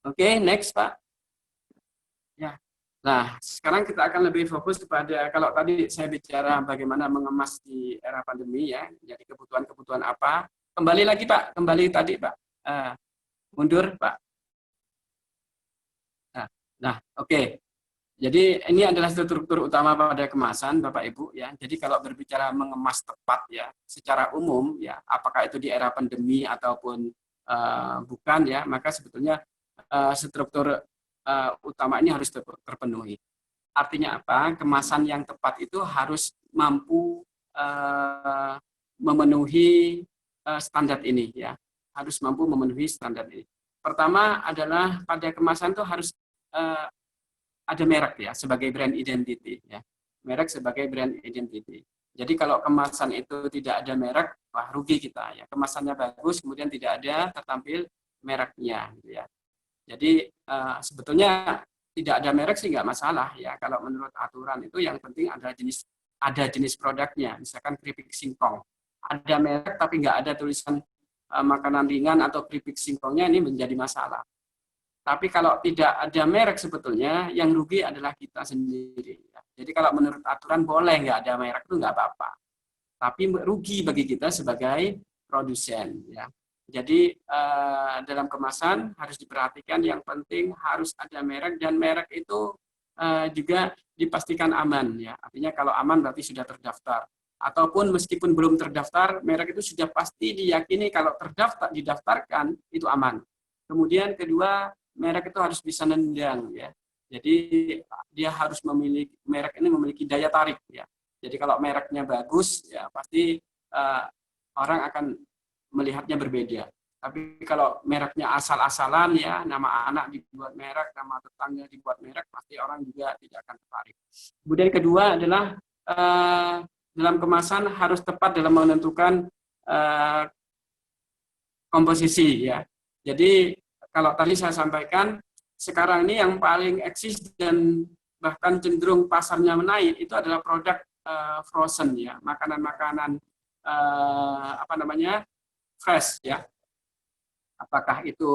Oke, next, Pak. Ya. Nah, sekarang kita akan lebih fokus kepada, kalau tadi saya bicara bagaimana mengemas di era pandemi ya, jadi kebutuhan-kebutuhan apa. Kembali lagi, Pak. Kembali tadi, Pak. Mundur, Pak. Nah, oke. Jadi ini adalah struktur utama pada kemasan, Bapak Ibu ya. Jadi kalau berbicara mengemas tepat ya, secara umum ya, apakah itu di era pandemi ataupun bukan ya, maka sebetulnya struktur utama ini harus terpenuhi. Artinya apa? Kemasan yang tepat itu harus mampu memenuhi standar ini ya, harus mampu memenuhi standar ini. Pertama adalah pada kemasan itu harus ada merek ya sebagai brand identity ya, merek sebagai brand identity. Jadi kalau kemasan itu tidak ada merek, wah rugi kita ya. Kemasannya bagus, kemudian tidak ada tertampil mereknya gitu ya. Jadi sebetulnya tidak ada merek sih nggak masalah ya. Kalau menurut aturan itu yang penting ada jenis produknya. Misalkan keripik singkong, ada merek tapi nggak ada tulisan makanan ringan atau keripik singkongnya, ini menjadi masalah. Tapi kalau tidak ada merek sebetulnya yang rugi adalah kita sendiri. Jadi kalau menurut aturan boleh nggak ada merek itu nggak apa-apa. Tapi rugi bagi kita sebagai produsen. Ya. Jadi dalam kemasan harus diperhatikan yang penting harus ada merek, dan merek itu juga dipastikan aman. Ya. Artinya kalau aman berarti sudah terdaftar. ataupun meskipun belum terdaftar, merek itu sudah pasti diyakini kalau didaftarkan itu aman. Kemudian kedua, merek itu harus bisa nendang ya. Jadi dia harus merek ini memiliki daya tarik ya. Jadi kalau mereknya bagus ya pasti orang akan melihatnya berbeda. Tapi kalau mereknya asal-asalan ya, nama anak dibuat merek, nama tetangga dibuat merek, pasti orang juga tidak akan tertarik. Kemudian kedua adalah dalam kemasan harus tepat dalam menentukan komposisi ya. Jadi kalau tadi saya sampaikan, sekarang ini yang paling eksis dan bahkan cenderung pasarnya menaik itu adalah produk frozen ya, makanan-makanan fresh ya. Apakah itu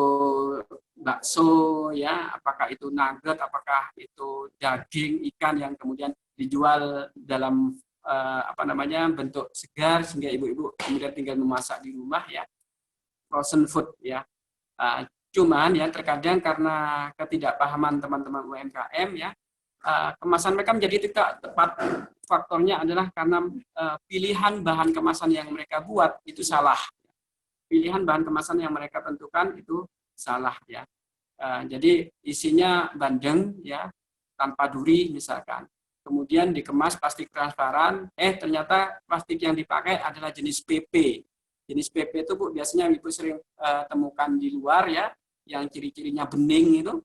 bakso ya, apakah itu nugget, apakah itu daging ikan yang kemudian dijual dalam bentuk segar sehingga ibu-ibu kemudian tinggal memasak di rumah ya, frozen food ya. Cuman ya terkadang karena ketidakpahaman teman-teman UMKM ya, kemasan mereka menjadi tidak tepat. Faktornya adalah karena pilihan bahan kemasan yang mereka buat itu salah. Pilihan bahan kemasan yang mereka tentukan itu salah ya. Jadi isinya bandeng ya, tanpa duri misalkan. Kemudian dikemas plastik transparan, ternyata plastik yang dipakai adalah jenis PP. Jenis PP itu Bu biasanya Ibu sering temukan di luar ya, yang ciri-cirinya bening itu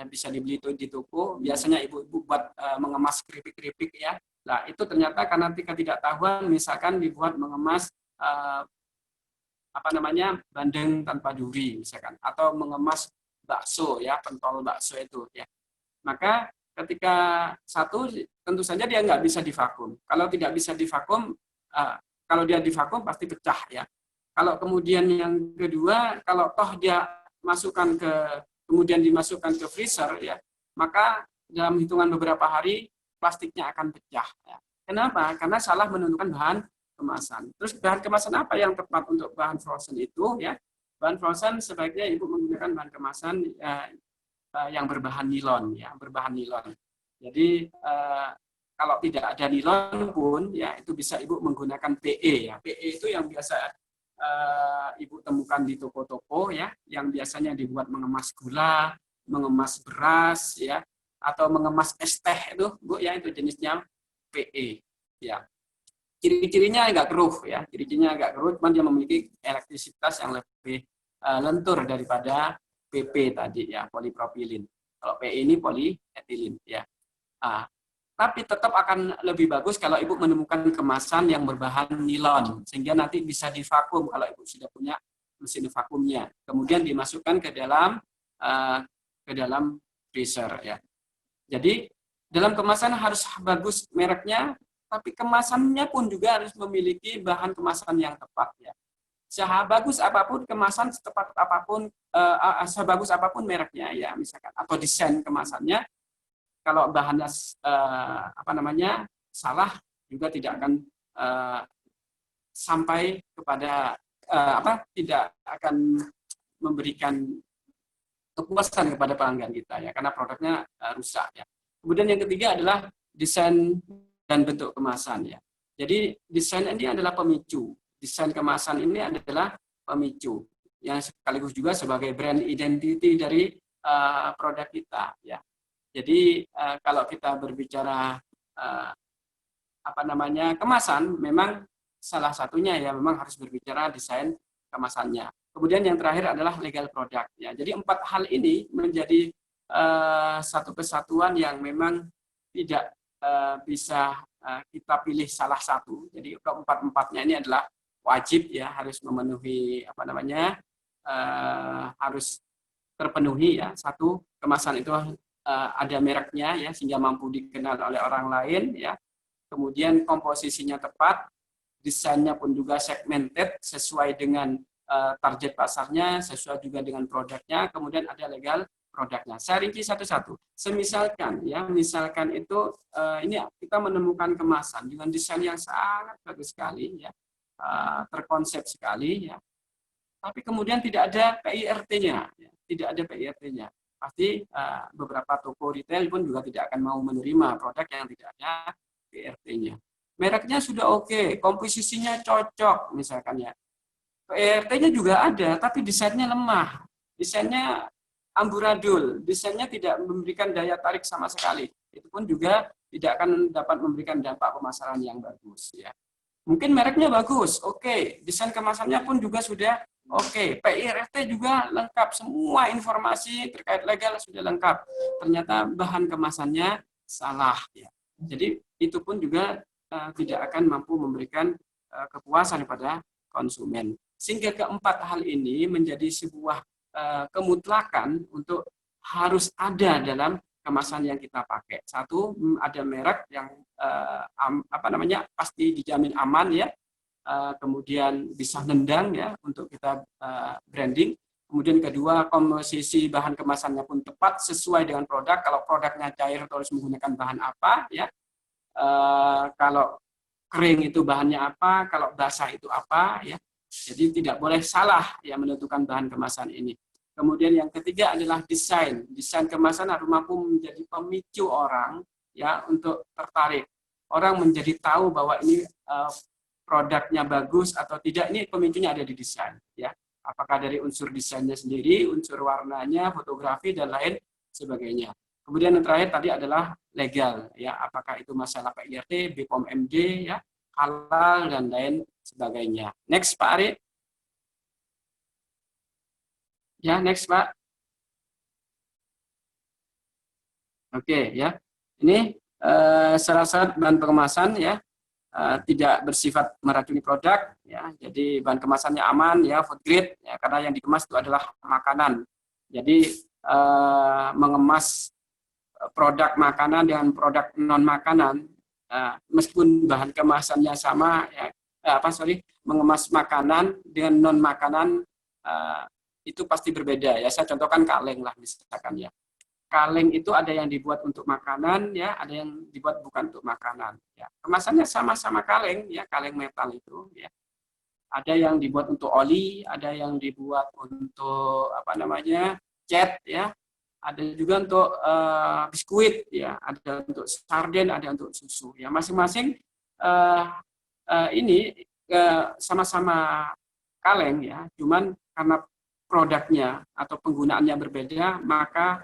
bisa dibeli di toko. Biasanya ibu-ibu buat mengemas keripik-keripik ya. Nah itu ternyata karena ketidaktahuan misalkan dibuat mengemas bandeng tanpa duri misalkan, atau mengemas bakso ya, pentol bakso itu ya. Maka ketika satu tentu saja dia nggak bisa divakum. Kalau tidak bisa divakum, kalau dia divakum pasti pecah ya. Kalau kemudian yang kedua, kalau toh dia kemudian dimasukkan ke freezer ya, maka dalam hitungan beberapa hari plastiknya akan pecah ya. Kenapa? Karena salah menentukan bahan kemasan. Terus bahan kemasan apa yang tepat untuk bahan frozen itu ya? Bahan frozen sebaiknya Ibu menggunakan bahan kemasan yang berbahan nilon ya, berbahan nilon. Jadi kalau tidak ada nilon pun ya itu bisa Ibu menggunakan PE ya. PE itu yang biasa Ibu temukan di toko-toko ya, yang biasanya dibuat mengemas gula, mengemas beras ya, atau mengemas es teh itu Bu ya, itu jenisnya PE ya. Ciri-cirinya agak keruh ya, ciri-cirinya agak keruh, cuman dia memiliki elektrisitas yang lebih lentur daripada PP tadi ya, polipropilin. Kalau PE ini polietilin ya. Tapi tetap akan lebih bagus kalau Ibu menemukan kemasan yang berbahan nilon, sehingga nanti bisa divakum kalau Ibu sudah punya mesin vakumnya. Kemudian dimasukkan ke dalam freezer ya. Jadi dalam kemasan harus bagus mereknya, tapi kemasannya pun juga harus memiliki bahan kemasan yang tepat ya. Sebagus apapun kemasan, sebagus apapun mereknya ya misalkan, atau desain kemasannya, kalau bahannya salah juga tidak akan sampai kepada tidak akan memberikan kepuasan kepada pelanggan kita ya, karena produknya rusak ya. Kemudian yang ketiga adalah desain dan bentuk kemasan ya. Jadi desain ini adalah pemicu. Desain kemasan ini adalah pemicu yang sekaligus juga sebagai brand identity dari produk kita ya. Jadi kalau kita berbicara kemasan, memang salah satunya ya memang harus berbicara desain kemasannya. Kemudian yang terakhir adalah legal product ya. Jadi 4 hal ini menjadi satu kesatuan yang memang tidak bisa kita pilih salah satu. Jadi keempat-empatnya ini adalah wajib ya, harus memenuhi harus terpenuhi ya. Satu, kemasan itu ada mereknya ya, sehingga mampu dikenal oleh orang lain ya. Kemudian komposisinya tepat, desainnya pun juga segmented sesuai dengan target pasarnya, sesuai juga dengan produknya. Kemudian ada legal produknya. Saya rinci satu-satu. Misalkan itu ini kita menemukan kemasan dengan desain yang sangat bagus sekali ya, terkonsep sekali ya. Tapi kemudian tidak ada PIRT-nya, ya. Tidak ada PIRT-nya. Pasti beberapa toko retail pun juga tidak akan mau menerima produk yang tidak ada PIRT-nya. mereknya sudah oke, komposisinya cocok misalkan ya. PERT-nya juga ada, tapi desainnya lemah, desainnya amburadul, desainnya tidak memberikan daya tarik sama sekali. Itu pun juga tidak akan dapat memberikan dampak pemasaran yang bagus ya. Mungkin mereknya bagus, oke, desain kemasannya pun juga sudah oke, PIRT juga lengkap, semua informasi terkait legal sudah lengkap. Ternyata bahan kemasannya salah ya. Jadi itu pun juga tidak akan mampu memberikan kepuasan kepada konsumen. Sehingga keempat hal ini menjadi sebuah kemutlakan untuk harus ada dalam kemasan yang kita pakai. Satu, ada merek yang pasti dijamin aman ya. Kemudian bisa nendang ya untuk kita branding. Kemudian kedua, komposisi bahan kemasannya pun tepat sesuai dengan produk. Kalau produknya cair harus menggunakan bahan apa ya. Kalau kering itu bahannya apa, kalau basah itu apa ya. Jadi tidak boleh salah ya menentukan bahan kemasan ini. Kemudian yang ketiga adalah desain. Desain kemasan harus mampu menjadi pemicu orang ya untuk tertarik. Orang menjadi tahu bahwa ini produknya bagus atau tidak, ini pemicunya ada di desain ya. Apakah dari unsur desainnya sendiri, unsur warnanya, fotografi dan lain sebagainya. Kemudian yang terakhir tadi adalah legal ya. Apakah itu masalah PIRT, BPOM MD ya, halal dan lain sebagainya. Next Pak Ari. Ya, next Pak. Oke ya. Ini syarat-syarat bahan pengemasan ya, tidak bersifat meracuni produk ya. Jadi bahan kemasannya aman ya, food grade ya, karena yang dikemas itu adalah makanan. Jadi mengemas produk makanan dengan produk non makanan, meskipun bahan kemasannya sama ya, mengemas makanan dengan non makanan itu pasti berbeda ya. Saya contohkan kaleng lah misalkan ya. Kaleng itu ada yang dibuat untuk makanan ya, ada yang dibuat bukan untuk makanan ya. Kemasannya sama-sama kaleng ya, kaleng metal itu ya. Ada yang dibuat untuk oli, ada yang dibuat untuk cat ya. Ada juga untuk biskuit ya, ada untuk sarden, ada untuk susu ya. Masing-masing ini sama-sama kaleng ya, cuman karena produknya atau penggunaannya berbeda, maka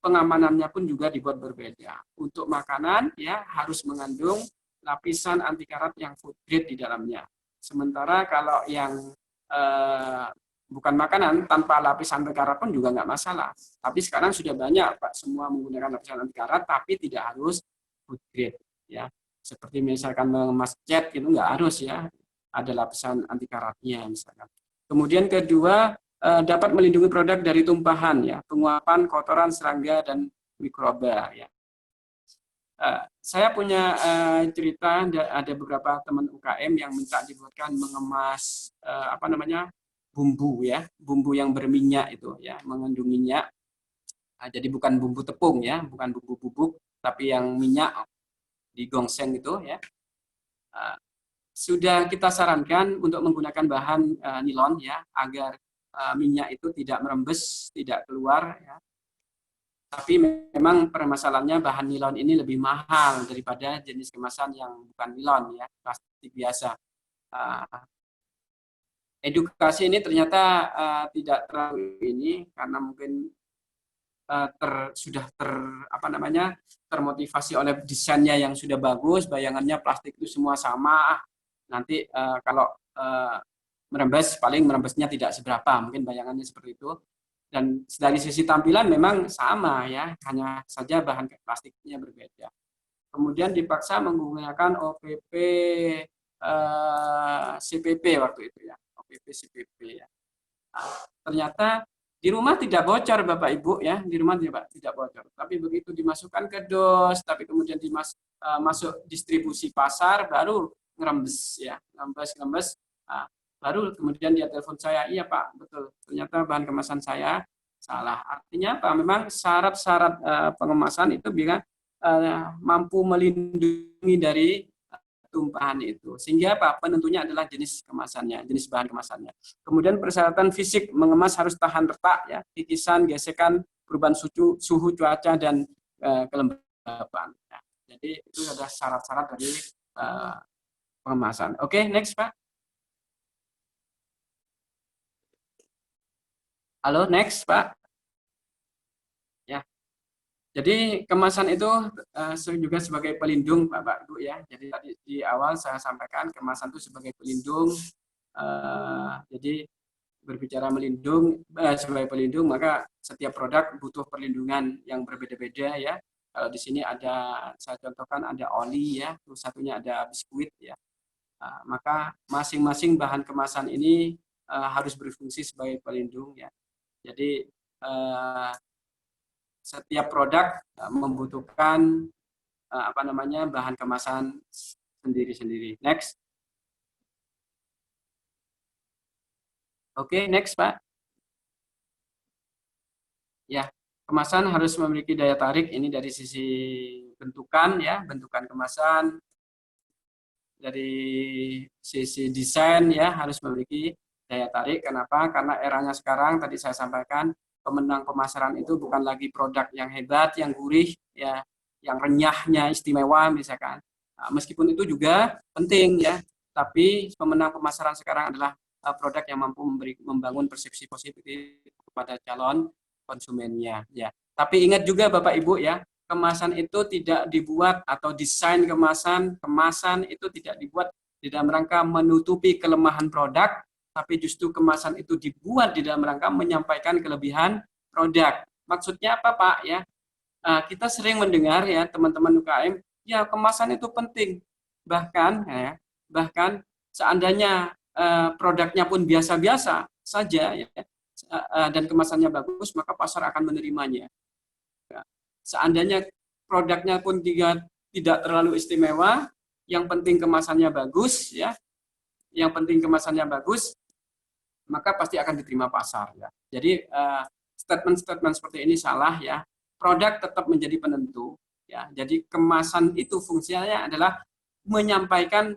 pengamanannya pun juga dibuat berbeda. Untuk makanan ya harus mengandung lapisan anti karat yang food grade di dalamnya. Sementara kalau yang bukan makanan tanpa lapisan anti karat pun juga nggak masalah. Tapi sekarang sudah banyak Pak semua menggunakan lapisan anti karat, tapi tidak harus food grade ya. Seperti misalkan mengemas cat itu nggak harus ya, ada lapisan anti karatnya misalkan. Kemudian kedua, dapat melindungi produk dari tumpahan ya, penguapan, kotoran, serangga dan mikroba ya. Saya punya cerita, ada beberapa teman UKM yang minta dibuatkan mengemas bumbu ya, bumbu yang berminyak itu ya, mengandung minyak. Jadi bukan bumbu tepung ya, bukan bumbu bubuk, tapi yang minyak digongseng itu ya. Sudah kita sarankan untuk menggunakan bahan nilon ya, agar minyak itu tidak merembes, tidak keluar ya. Tapi memang permasalahannya bahan nilon ini lebih mahal daripada jenis kemasan yang bukan nilon ya, plastik biasa. Edukasi ini ternyata tidak terlalu ini karena mungkin termotivasi oleh desainnya yang sudah bagus, bayangannya plastik itu semua sama. Nanti kalau merembes, paling merembesnya tidak seberapa, mungkin bayangannya seperti itu. Dan dari sisi tampilan memang sama ya, hanya saja bahan plastiknya berbeda. Kemudian dipaksa menggunakan OPP CPP waktu itu ya, OPP CPP ya. Ternyata di rumah tidak bocor Bapak Ibu ya, di rumah tidak bocor. Tapi begitu dimasukkan ke dos, tapi kemudian masuk distribusi pasar, baru ngerembes ya, ngerembes. Baru kemudian dia telepon saya, iya Pak, betul. Ternyata bahan kemasan saya salah. Artinya apa? Memang syarat-syarat pengemasan itu bisa mampu melindungi dari tumpahan itu. Sehingga apa? Penentunya adalah jenis kemasannya, jenis bahan kemasannya. Kemudian persyaratan fisik mengemas harus tahan retak ya, kikisan, gesekan, perubahan suhu cuaca dan kelembapan kelembapan. Ya. Jadi itu adalah syarat-syarat dari pengemasan. Oke, next Pak. Halo, next Pak. Ya. Jadi kemasan itu juga sebagai pelindung Bapak Ibu ya. Jadi tadi di awal saya sampaikan kemasan itu sebagai pelindung. Jadi berbicara melindung sebagai pelindung, maka setiap produk butuh perlindungan yang berbeda-beda ya. Kalau di sini ada, saya contohkan ada oli ya, terus satunya ada biskuit ya. Maka masing-masing bahan kemasan ini harus berfungsi sebagai pelindung ya. Jadi setiap produk membutuhkan bahan kemasan sendiri-sendiri. Next. Oke, next Pak. Ya, kemasan harus memiliki daya tarik ini dari sisi bentukan ya, bentukan kemasan. Dari sisi desain ya harus memiliki daya tarik. Kenapa? Karena eranya sekarang tadi saya sampaikan pemenang pemasaran itu bukan lagi produk yang hebat, yang gurih ya, yang renyahnya istimewa misalkan. Nah, meskipun itu juga penting ya, tapi pemenang pemasaran sekarang adalah produk yang mampu membangun persepsi positif kepada calon konsumennya ya. Tapi ingat juga Bapak Ibu ya, kemasan itu tidak dibuat atau desain kemasan itu tidak dibuat di dalam rangka menutupi kelemahan produk, tapi justru kemasan itu dibuat di dalam rangka menyampaikan kelebihan produk. Maksudnya apa Pak ya? Kita sering mendengar ya teman-teman UKM, ya kemasan itu penting. Bahkan seandainya produknya pun biasa-biasa saja ya, dan kemasannya bagus, maka pasar akan menerimanya. Seandainya produknya pun tidak terlalu istimewa, yang penting kemasannya bagus ya, maka pasti akan diterima pasar ya. Jadi statement-statement seperti ini salah ya. Produk tetap menjadi penentu ya. Jadi kemasan itu fungsinya adalah menyampaikan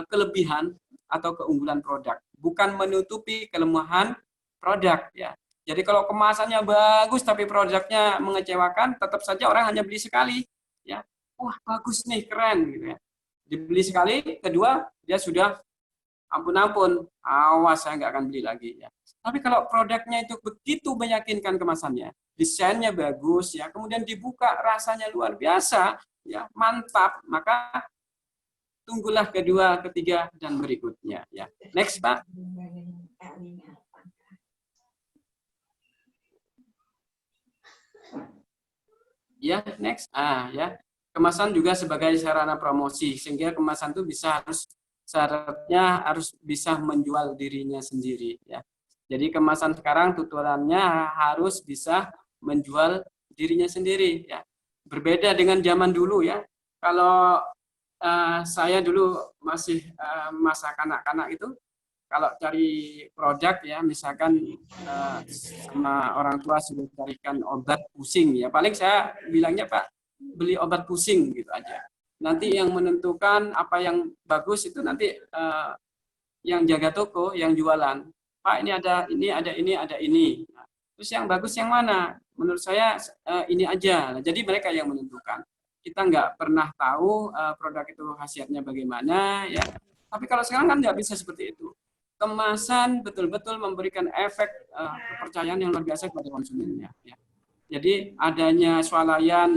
kelebihan atau keunggulan produk, bukan menutupi kelemahan produk ya. Jadi kalau kemasannya bagus tapi produknya mengecewakan, tetap saja orang hanya beli sekali ya. Wah, bagus nih, keren gitu ya. Dibeli sekali, kedua dia sudah ampun, awas saya nggak akan beli lagi ya. Tapi kalau produknya itu begitu meyakinkan kemasannya, desainnya bagus ya, kemudian dibuka rasanya luar biasa ya, mantap, maka tunggulah kedua, ketiga dan berikutnya ya. Next Pak. Ya, next. Ya. Kemasan juga sebagai sarana promosi, sehingga kemasan itu syaratnya harus bisa menjual dirinya sendiri ya. Jadi kemasan sekarang tutulannya harus bisa menjual dirinya sendiri ya. Berbeda dengan zaman dulu ya. Kalau saya dulu masih masa kanak-kanak itu, kalau cari produk ya, misalkan sama orang tua sudah carikan obat pusing ya, paling saya bilangnya Pak, beli obat pusing gitu aja. Nanti yang menentukan apa yang bagus itu nanti yang jaga toko, yang jualan. Pak, ini ada ini. Terus yang bagus yang mana? Menurut saya ini aja. Nah, jadi mereka yang menentukan. Kita nggak pernah tahu produk itu khasiatnya bagaimana ya. Tapi kalau sekarang kan nggak bisa seperti itu. Kemasan betul-betul memberikan efek kepercayaan yang luar biasa kepada konsumennya. Ya. Jadi adanya swalayan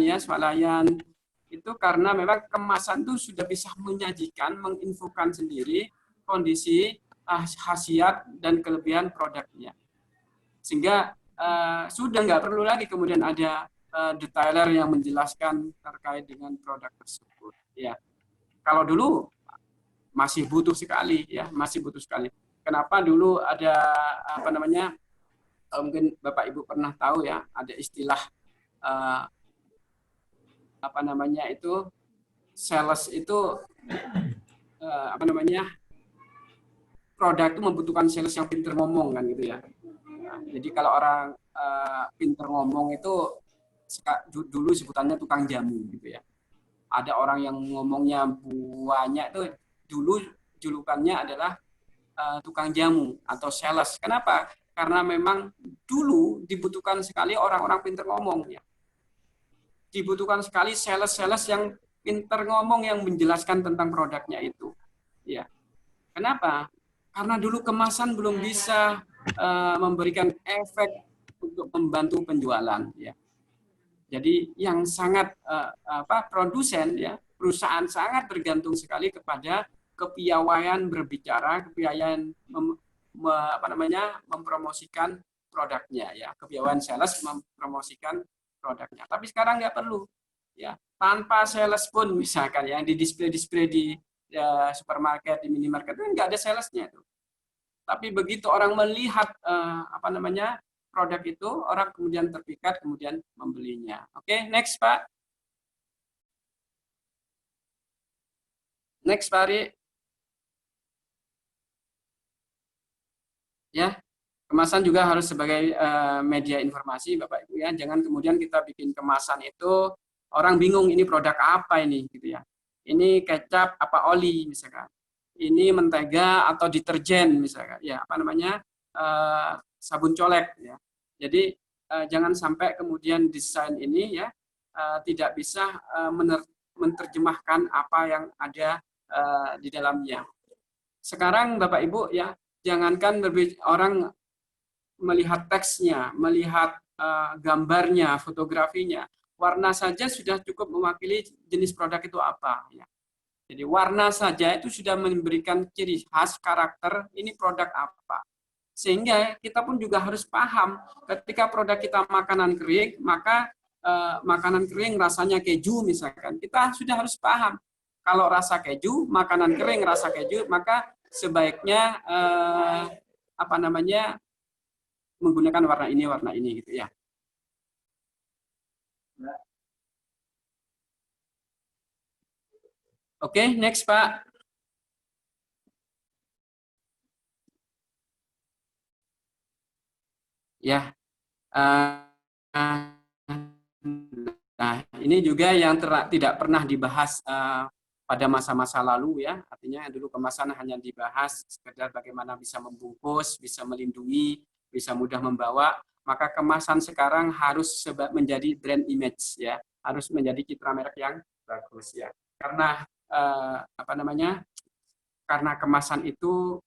itu karena memang kemasan itu sudah bisa menyajikan, menginfokan sendiri kondisi, khasiat dan kelebihan produknya. Sehingga sudah nggak perlu lagi kemudian ada detailer yang menjelaskan terkait dengan produk tersebut. Ya, kalau dulu masih butuh sekali. Kenapa dulu ada mungkin Bapak Ibu pernah tahu ya, ada istilah sales itu produk itu membutuhkan sales yang pintar ngomong kan gitu ya. Nah, jadi kalau orang pintar ngomong itu dulu sebutannya tukang jamu gitu ya. Ada orang yang ngomongnya banyak itu dulu julukannya adalah tukang jamu atau sales. Kenapa? Karena memang dulu dibutuhkan sekali orang-orang pintar ngomong ya. dibutuhkan sekali sales-sales yang pinter ngomong yang menjelaskan tentang produknya itu. Ya. Kenapa? Karena dulu kemasan belum bisa memberikan efek untuk membantu penjualan. Ya. Jadi yang sangat produsen ya, perusahaan sangat bergantung sekali kepada kepiawaian berbicara, kepiawaian mempromosikan produknya ya, kepiawaian sales mempromosikan produknya. Tapi sekarang nggak perlu ya, tanpa sales pun misalkan ya di display di supermarket, di minimarket itu nggak ada salesnya itu. Tapi begitu orang melihat produk itu, orang kemudian terpikat, kemudian membelinya. Oke, next Pak. Next Pak Ari. Ya, kemasan juga harus sebagai media informasi Bapak Ibu ya. Jangan kemudian kita bikin kemasan itu orang bingung ini produk apa ini gitu ya. Ini kecap apa oli misalkan. Ini mentega atau deterjen misalkan. Ya, sabun colek ya. Jadi jangan sampai kemudian desain ini ya tidak bisa menerjemahkan apa yang ada di dalamnya. Sekarang Bapak Ibu ya, jangankan orang melihat teksnya, melihat gambarnya, fotografinya, warna saja sudah cukup mewakili jenis produk itu apa. Ya. Jadi warna saja itu sudah memberikan ciri khas karakter ini produk apa. Sehingga kita pun juga harus paham ketika produk kita makanan kering, maka makanan kering rasanya keju misalkan, kita sudah harus paham. Kalau rasa keju, makanan kering rasa keju, maka sebaiknya menggunakan warna ini gitu ya. Oke, next Pak. Ya. Nah, ini juga yang tidak pernah dibahas pada masa-masa lalu ya. Artinya dulu kemasan hanya dibahas sekedar bagaimana bisa membungkus, bisa melindungi, bisa mudah membawa. Maka kemasan sekarang harus menjadi brand image ya, harus menjadi citra merek yang bagus ya. Karena karena kemasan itu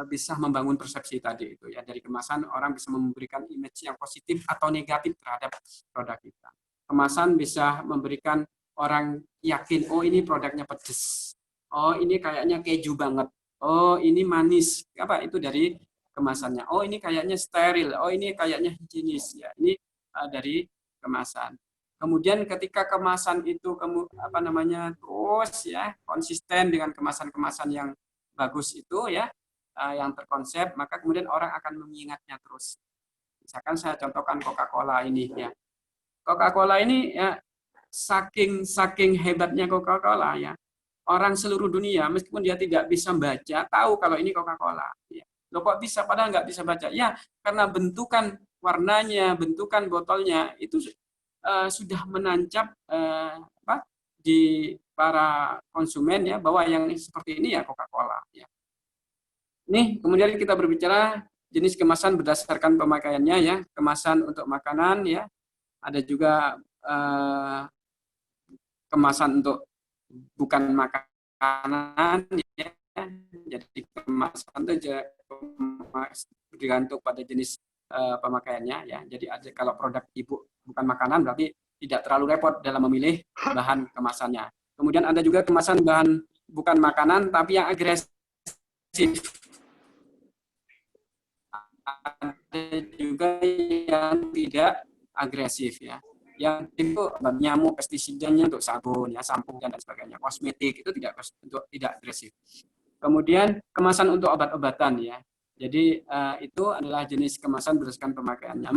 bisa membangun persepsi tadi itu ya. Dari kemasan orang bisa memberikan image yang positif atau negatif terhadap produk kita. Kemasan bisa memberikan orang yakin, oh ini produknya pedes, oh ini kayaknya keju banget, oh ini manis, apa itu dari kemasannya, oh ini kayaknya steril, oh ini kayaknya higienis ya, ini dari kemasan. Kemudian ketika kemasan itu terus ya konsisten dengan kemasan-kemasan yang bagus itu ya, yang terkonsep, maka kemudian orang akan mengingatnya terus. Misalkan saya contohkan Coca-Cola ini ya. Coca-Cola ini ya saking hebatnya Coca-Cola ya. Orang seluruh dunia meskipun dia tidak bisa baca tahu kalau ini Coca-Cola. Ya. Loh kok bisa padahal nggak bisa baca? Ya karena bentukan warnanya, bentukan botolnya itu sudah menancap di para konsumen ya bahwa yang seperti ini ya Coca-Cola. Ya. Nih kemudian kita berbicara jenis kemasan berdasarkan pemakaiannya ya, kemasan untuk makanan ya, ada juga kemasan untuk bukan makanan ya, jadi kemasan itu bergantung pada jenis pemakaiannya ya. Jadi ada kalau produk ibu bukan makanan berarti tidak terlalu repot dalam memilih bahan kemasannya. Kemudian ada juga kemasan bahan bukan makanan tapi yang agresif. Ada juga yang tidak agresif ya. Yang itu nyamuk pestisidanya untuk sabun ya, sampo dan sebagainya. Kosmetik itu tidak agresif. Kemudian kemasan untuk obat-obatan ya. Jadi itu adalah jenis kemasan berdasarkan pemakaiannya.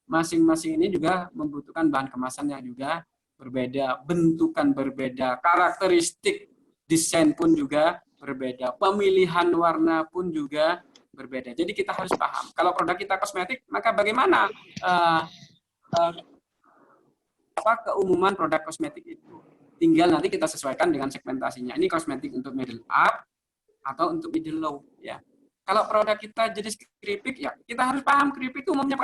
Masing-masing ini juga membutuhkan bahan kemasan yang juga berbeda, bentukan berbeda, karakteristik desain pun juga berbeda, pemilihan warna pun juga berbeda. Jadi kita harus paham. Kalau produk kita kosmetik, maka bagaimana keumuman produk kosmetik itu? Tinggal nanti kita sesuaikan dengan segmentasinya. Ini kosmetik untuk middle up atau untuk middle low ya. Kalau produk kita jenis keripik ya kita harus paham keripik itu umumnya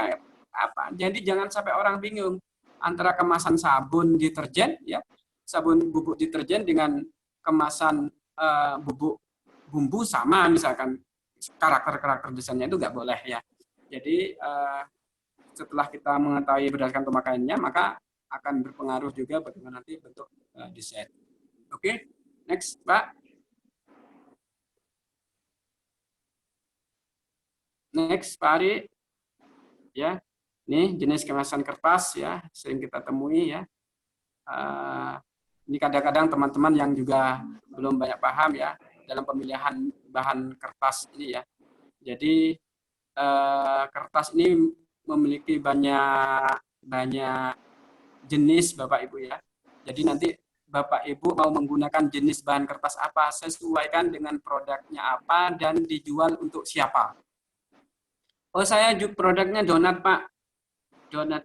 apa. Jadi jangan sampai orang bingung. antara kemasan sabun deterjen ya, sabun bubuk deterjen dengan kemasan bubuk bumbu sama, misalkan karakter desainnya itu nggak boleh ya. Jadi setelah kita mengetahui berdasarkan pemakaiannya, maka akan berpengaruh juga bagaimana nanti bentuk desain. Oke, next Pak. Next Pak Ari. Ya, ini jenis kemasan kertas ya, sering kita temui ya. Ini kadang-kadang teman-teman yang juga belum banyak paham ya dalam pemilihan bahan kertas ini ya. Jadi kertas ini memiliki banyak jenis Bapak Ibu ya. Jadi nanti Bapak Ibu mau menggunakan jenis bahan kertas apa, sesuaikan dengan produknya apa dan dijual untuk siapa. Oh, saya produknya donat Pak, donat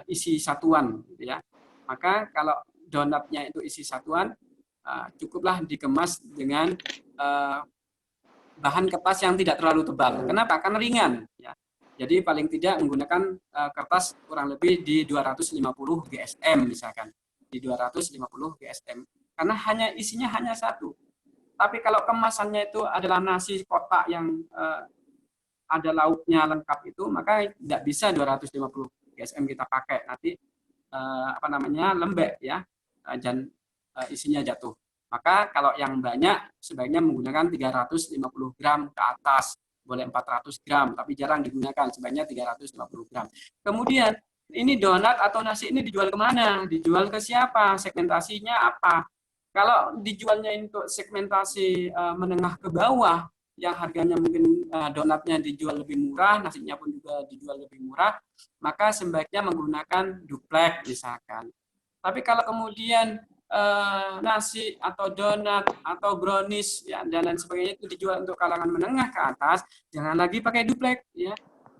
isi satuan gitu ya. Maka kalau donatnya itu isi satuan, cukuplah dikemas dengan bahan kertas yang tidak terlalu tebal. Kenapa? Karena ringan ya. Jadi paling tidak menggunakan kertas kurang lebih di 250 GSM misalkan, di 250 GSM. Karena isinya hanya satu. Tapi kalau kemasannya itu adalah nasi kotak yang ada lauknya lengkap itu, maka tidak bisa 250 GSM kita pakai, nanti lembek ya, dan isinya jatuh. Maka kalau yang banyak sebaiknya menggunakan 350 gram ke atas, boleh 400 gram, tapi jarang digunakan, sebaiknya 350 gram. Kemudian ini donat atau nasi ini dijual kemana? Dijual ke siapa? Segmentasinya apa? Kalau dijualnya untuk segmentasi menengah ke bawah, yang harganya mungkin donatnya dijual lebih murah, nasinya pun juga dijual lebih murah, maka sebaiknya menggunakan duplek misalkan. Tapi kalau kemudian nasi atau donat atau brownies ya, dan lain sebagainya itu dijual untuk kalangan menengah ke atas, jangan lagi pakai duplek ya.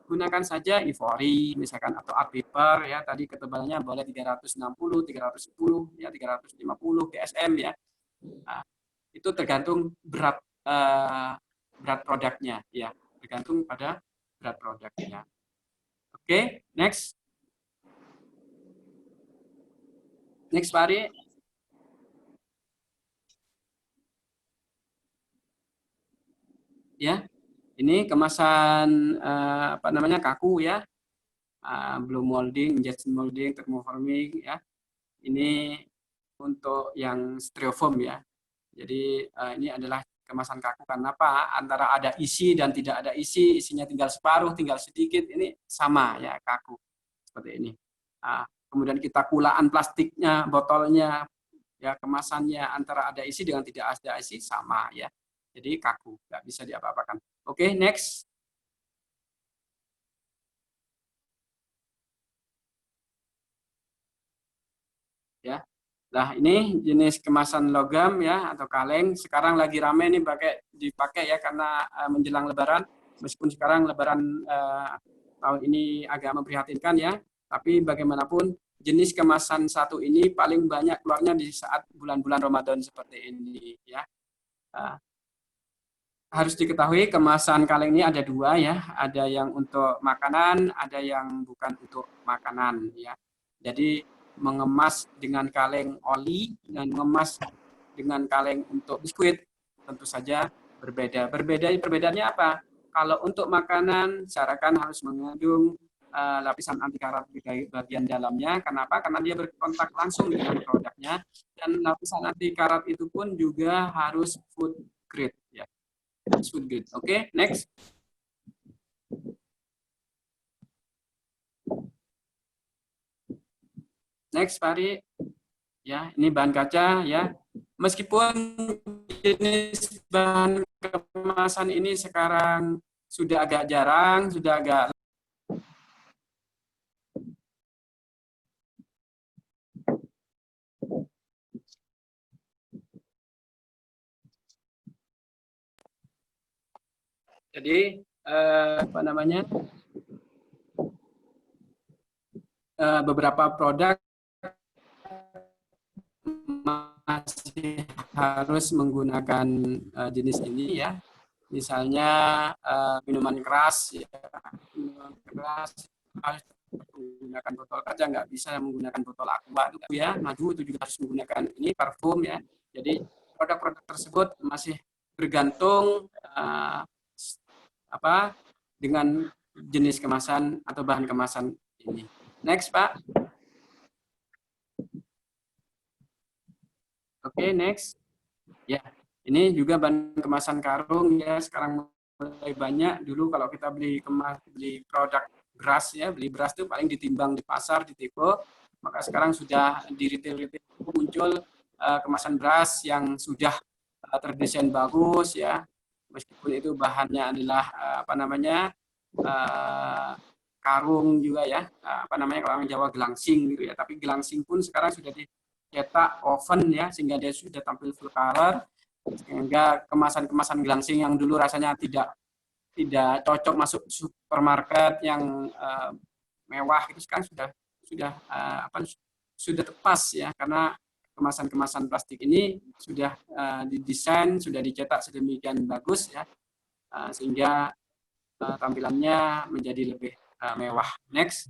Gunakan saja ivory misalkan atau art paper ya, tadi ketebalannya boleh 360, 310 ya, 350 GSM ya. Nah, itu tergantung berat produknya ya, tergantung pada berat produknya. Oke, next Pak Ari. Ya, ini kemasan kaku ya, blow molding, injection molding, thermoforming ya. Ini untuk yang styrofoam ya. Jadi ini adalah kemasan kaku. Karena apa? Antara ada isi dan tidak ada isi, isinya tinggal separuh, tinggal sedikit, ini sama ya, kaku seperti ini. Kemudian kita kulaan plastiknya, botolnya, ya kemasannya antara ada isi dengan tidak ada isi sama ya. Jadi kaku, nggak bisa diapa-apakan. Oke, next. Ya. Nah, ini jenis kemasan logam ya atau kaleng. Sekarang lagi rame nih dipakai ya karena menjelang Lebaran. Meskipun sekarang Lebaran tahun ini agak memprihatinkan ya, tapi bagaimanapun jenis kemasan satu ini paling banyak keluarnya di saat bulan-bulan Ramadan seperti ini ya. Harus diketahui kemasan kaleng ini ada dua ya, ada yang untuk makanan, ada yang bukan untuk makanan ya. Jadi mengemas dengan kaleng oli dan mengemas dengan kaleng untuk biskuit tentu saja berbeda. Perbedaannya apa? Kalau untuk makanan disarankan harus mengandung lapisan anti karat di bagian dalamnya. Kenapa? Karena dia berkontak langsung dengan produknya, dan lapisan anti karat itu pun juga harus food grade ya. Food grade. Oke, next. Next, Pak Ari. Ya, ini bahan kaca ya. Meskipun jenis bahan kemasan ini sekarang sudah agak jarang, sudah agak jadi beberapa produk masih harus menggunakan jenis ini ya, misalnya minuman keras ya, minuman keras harus menggunakan botol kaca, nggak bisa menggunakan botol aqua itu ya, madu itu juga harus menggunakan ini parfum ya. Jadi produk-produk tersebut masih bergantung dengan jenis kemasan atau bahan kemasan ini. Next, Pak. Oke, next. Ya, ini juga bahan kemasan karung ya, sekarang mulai banyak. Dulu kalau kita beli produk beras ya, beli beras itu paling ditimbang di pasar, di toko. Maka sekarang sudah di retail muncul kemasan beras yang sudah terdesain bagus ya. Meskipun itu bahannya adalah karung juga ya, kalau orang Jawa gelangsing gitu ya. Tapi gelangsing pun sekarang sudah dicetak oven ya, sehingga dia sudah tampil full color. Sehingga kemasan-kemasan gelangsing yang dulu rasanya tidak cocok masuk supermarket yang mewah itu sekarang sudah tepas ya, karena kemasan-kemasan plastik ini sudah didesain, sudah dicetak sedemikian bagus ya, sehingga tampilannya menjadi lebih mewah. Next.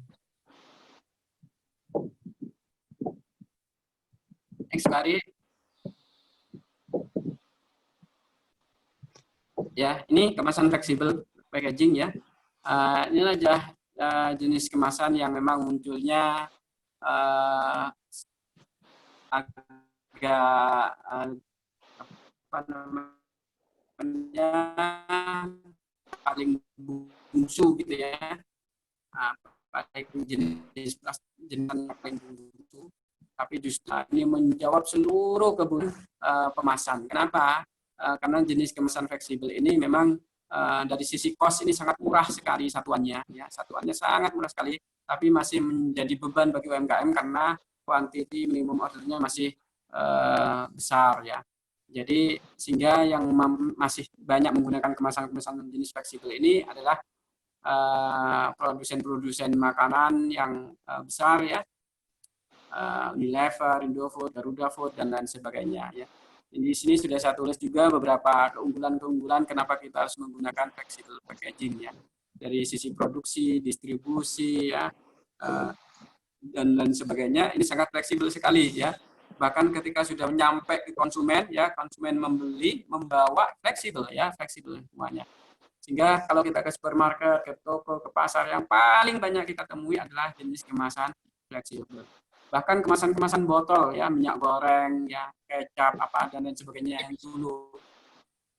Next, Ari. Ya, ini kemasan fleksibel packaging ya. Inilah jenis kemasan yang memang munculnya agak paling bungsu gitu ya, paling jenis yang paling bungsu, tapi justru ini menjawab seluruh kebutuhan pemasan. Kenapa? Karena jenis kemasan fleksibel ini memang dari sisi cost ini sangat murah sekali satuannya, ya, satuannya sangat murah sekali, tapi masih menjadi beban bagi UMKM karena kuantiti minimum ordernya masih besar ya. Jadi sehingga yang masih banyak menggunakan kemasan-kemasan jenis fleksibel ini adalah produsen-produsen makanan yang besar ya, Unilever, Indofood, Garuda Food dan lain sebagainya ya. Di sini sudah saya tulis juga beberapa keunggulan-keunggulan kenapa kita harus menggunakan flexible packaging ya. Dari sisi produksi, distribusi ya, dan lain sebagainya, ini sangat fleksibel sekali ya. Bahkan ketika sudah nyampe ke konsumen ya, konsumen membeli, membawa fleksibel ya, fleksibel semuanya. Sehingga kalau kita ke supermarket, ke toko, ke pasar, yang paling banyak kita temui adalah jenis kemasan fleksibel. Bahkan kemasan-kemasan botol ya, minyak goreng ya, kecap apa dan lain sebagainya yang dulu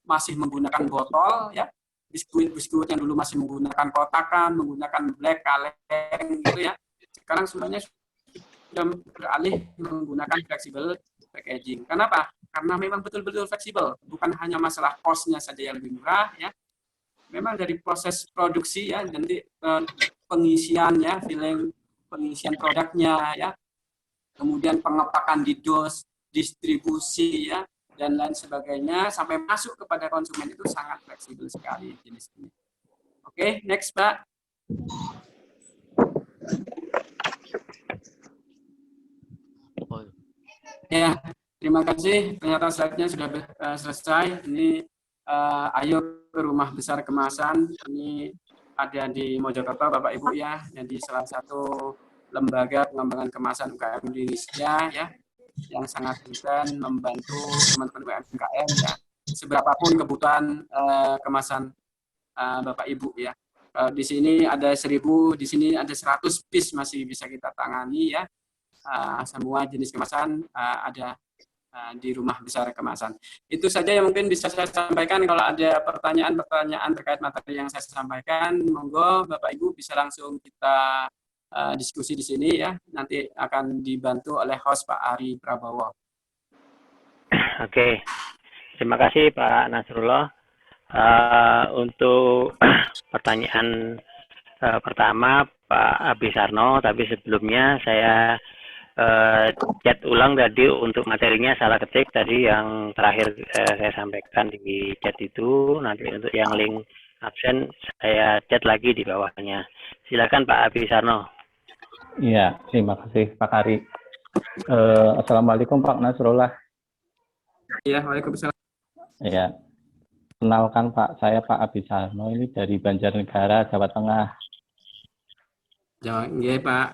masih menggunakan botol ya, biskuit yang dulu masih menggunakan kotakan, menggunakan black kaleng gitu ya, sekarang semuanya sudah beralih menggunakan fleksibel packaging. Kenapa? Karena memang betul-betul fleksibel, bukan hanya masalah cost-nya saja yang lebih murah ya, memang dari proses produksi ya, nanti pengisiannya, pengisian produknya ya, kemudian pengepakan di dos, distribusi ya, dan lain sebagainya sampai masuk kepada konsumen itu sangat fleksibel sekali jenis ini. Oke, next Pak. Ya, terima kasih. Ternyata slide-nya sudah selesai. Ini ayo ke rumah besar kemasan. Ini ada di Mojokerto, Bapak Ibu ya, yang di salah satu lembaga pengembangan kemasan UKM Indonesia ya, yang sangat konsisten membantu teman-teman UMKM ya. Seberapapun kebutuhan kemasan Bapak Ibu ya. Di sini ada 1000, di sini ada 100 piece masih bisa kita tangani ya. Semua jenis kemasan ada di rumah besar kemasan. Itu saja yang mungkin bisa saya sampaikan. Kalau ada pertanyaan-pertanyaan terkait materi yang saya sampaikan, monggo Bapak Ibu bisa langsung kita diskusi di sini ya. Nanti akan dibantu oleh host Pak Ari Prabowo. Oke, terima kasih Pak Nasrullah. Untuk pertanyaan pertama Pak Abisarno, tapi sebelumnya saya chat ulang tadi untuk materinya salah ketik tadi yang terakhir saya sampaikan di chat itu. Nanti untuk yang link absen saya chat lagi di bawahnya. Silakan Pak Abisarno. Iya, terima kasih Pak Ari. Assalamualaikum Pak Nasrullah. Iya, waalaikumsalam. Iya, kenalkan Pak, saya Pak Abisarno ini dari Banjarnegara, Jawa Tengah. Nggih, Pak.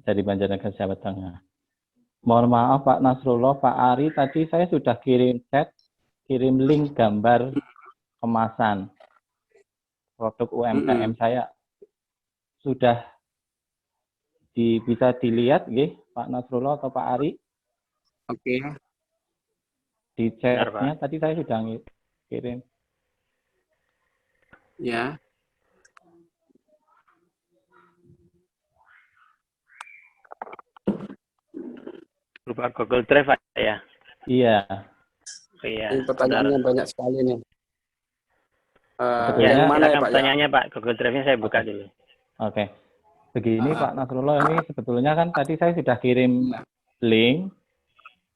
Dari Banjarnegara, Jawa Tengah. Mohon maaf Pak Nasrullah, Pak Ari, tadi saya sudah kirim chat, kirim link gambar kemasan produk UMKM saya. Sudah bisa dilihat nggih, Pak Nasrullah atau Pak Ari? Oke. Di chatnya tadi saya sudah kirim. Ya. Berupa Google Drive ya? Iya. Iya. Ini pertanyaannya banyak sekali nih. Ya, yang mana ya, silakan Pak? pertanyaannya Pak. Google Drive-nya saya buka dulu. Oke. Begini Pak Nasrullah, ini sebetulnya kan tadi saya sudah kirim link,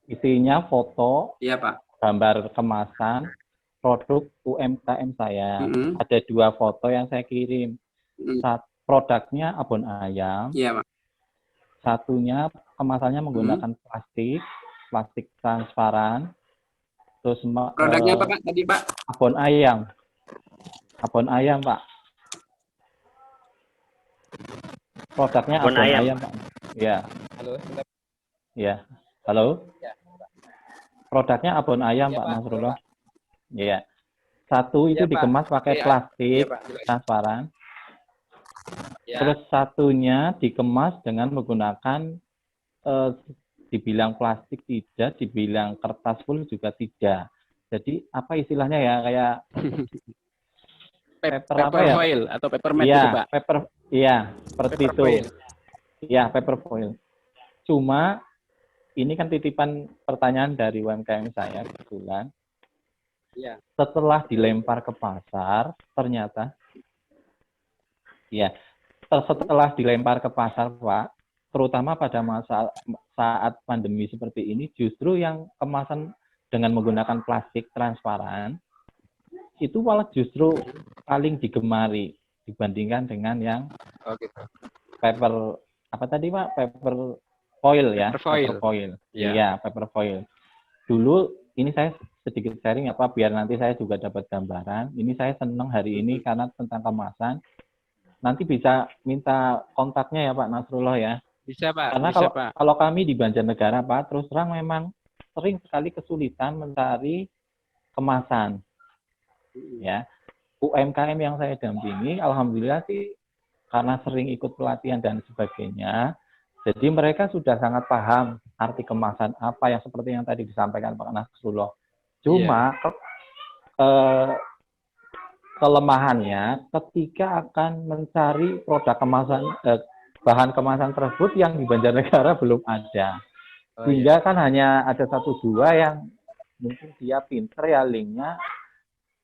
isinya foto, Iya Pak. gambar kemasan, produk UMKM saya. Ada 2 foto yang saya kirim. Produknya abon ayam. Iya Pak. Satunya kemasannya menggunakan plastik transparan. Terus produknya apa Pak tadi Pak? Abon ayam. Abon ayam Pak. Produknya abon ayam Pak. Ya. Halo. Ya. Halo. Ya. Produknya abon ayam Pak Nasrullah. Iya. Satu itu dikemas pakai plastik transparan. Ya. Terus satunya dikemas dengan menggunakan dibilang plastik tidak, dibilang kertas full juga tidak. Jadi apa istilahnya ya, kayak paper apa ya? Foil atau papermate ya, itu Pak? Iya, seperti paper itu. Foil. Ya, paper foil. Cuma ini kan titipan pertanyaan dari UMKM saya kebetulan. Ya. Setelah dilempar ke pasar, ternyata setelah dilempar ke pasar, Pak, terutama pada saat pandemi seperti ini, justru yang kemasan dengan menggunakan plastik transparan, itu malah justru paling digemari dibandingkan dengan yang paper, apa tadi Pak? Paper foil ya? Paper foil. Iya, paper foil. Dulu, ini saya sedikit sharing biar nanti saya juga dapat gambaran. Ini saya senang hari ini karena tentang kemasan. Nanti bisa minta kontaknya ya Pak Nasrullah ya. Bisa Pak. Karena bisa, kalau kami di Banjarnegara Pak, terus terang memang sering sekali kesulitan mencari kemasan. Ya, UMKM yang saya dampingi, alhamdulillah sih karena sering ikut pelatihan dan sebagainya, jadi mereka sudah sangat paham arti kemasan apa yang seperti yang tadi disampaikan Pak Nasrullah. Cuma kelemahannya ketika akan mencari produk kemasan, bahan kemasan tersebut yang di Banjarnegara belum ada. Sehingga kan hanya ada 1-2 yang mungkin dia pinter ya linknya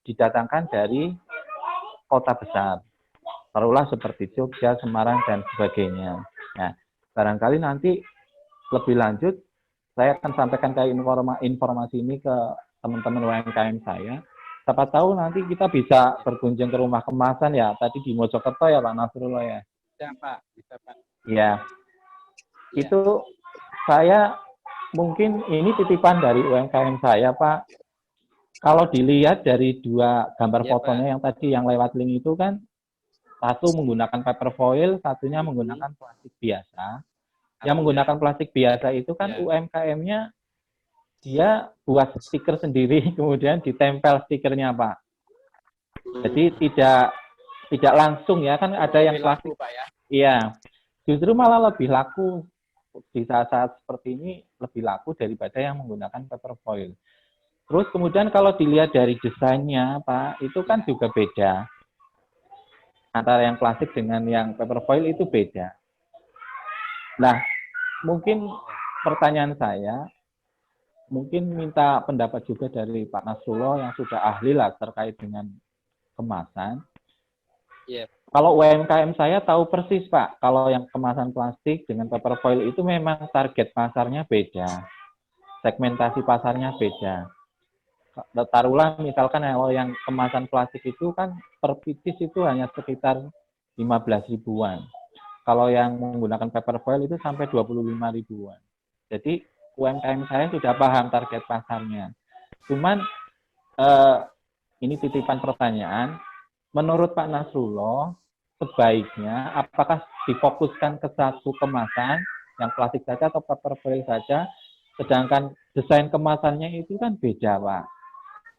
didatangkan dari kota besar. Taruhlah seperti Jogja, Semarang, dan sebagainya. Nah, barangkali nanti lebih lanjut, saya akan sampaikan ke informasi ini ke teman-teman UMKM saya. Siapa tahu nanti kita bisa berkunjung ke rumah kemasan ya, tadi di Mojokerto ya Pak Nasrullah ya. Bisa Pak, bisa Pak. Ya, itu saya mungkin ini titipan dari UMKM saya Pak. Kalau dilihat dari 2 gambar fotonya yang tadi yang lewat link itu kan, satu menggunakan paper foil, satunya menggunakan plastik biasa. Yang menggunakan plastik biasa itu kan UMKM-nya dia buat stiker sendiri, kemudian ditempel stikernya Pak. Jadi tidak langsung ya, kan ada yang plastik. Pak, ya? Iya, justru malah lebih laku di saat-saat seperti ini, lebih laku daripada yang menggunakan paper foil. Terus kemudian kalau dilihat dari desainnya Pak, itu kan juga beda. Antara yang plastik dengan yang paper foil itu beda. Nah, mungkin pertanyaan saya, mungkin minta pendapat juga dari Pak Nasrullah yang sudah ahli lah terkait dengan kemasan. Kalau UMKM saya tahu persis Pak, kalau yang kemasan plastik dengan paper foil itu memang target pasarnya beda. Segmentasi pasarnya beda. Taruhlah misalkan kalau yang kemasan plastik itu kan per piece itu hanya sekitar 15 ribuan. Kalau yang menggunakan paper foil itu sampai 25 ribuan. Jadi UMKM saya sudah paham target pasarnya. Cuman ini titipan pertanyaan, menurut Pak Nasrullah, sebaiknya apakah difokuskan ke satu kemasan yang plastik saja atau paper foil saja, sedangkan desain kemasannya itu kan beda, Pak.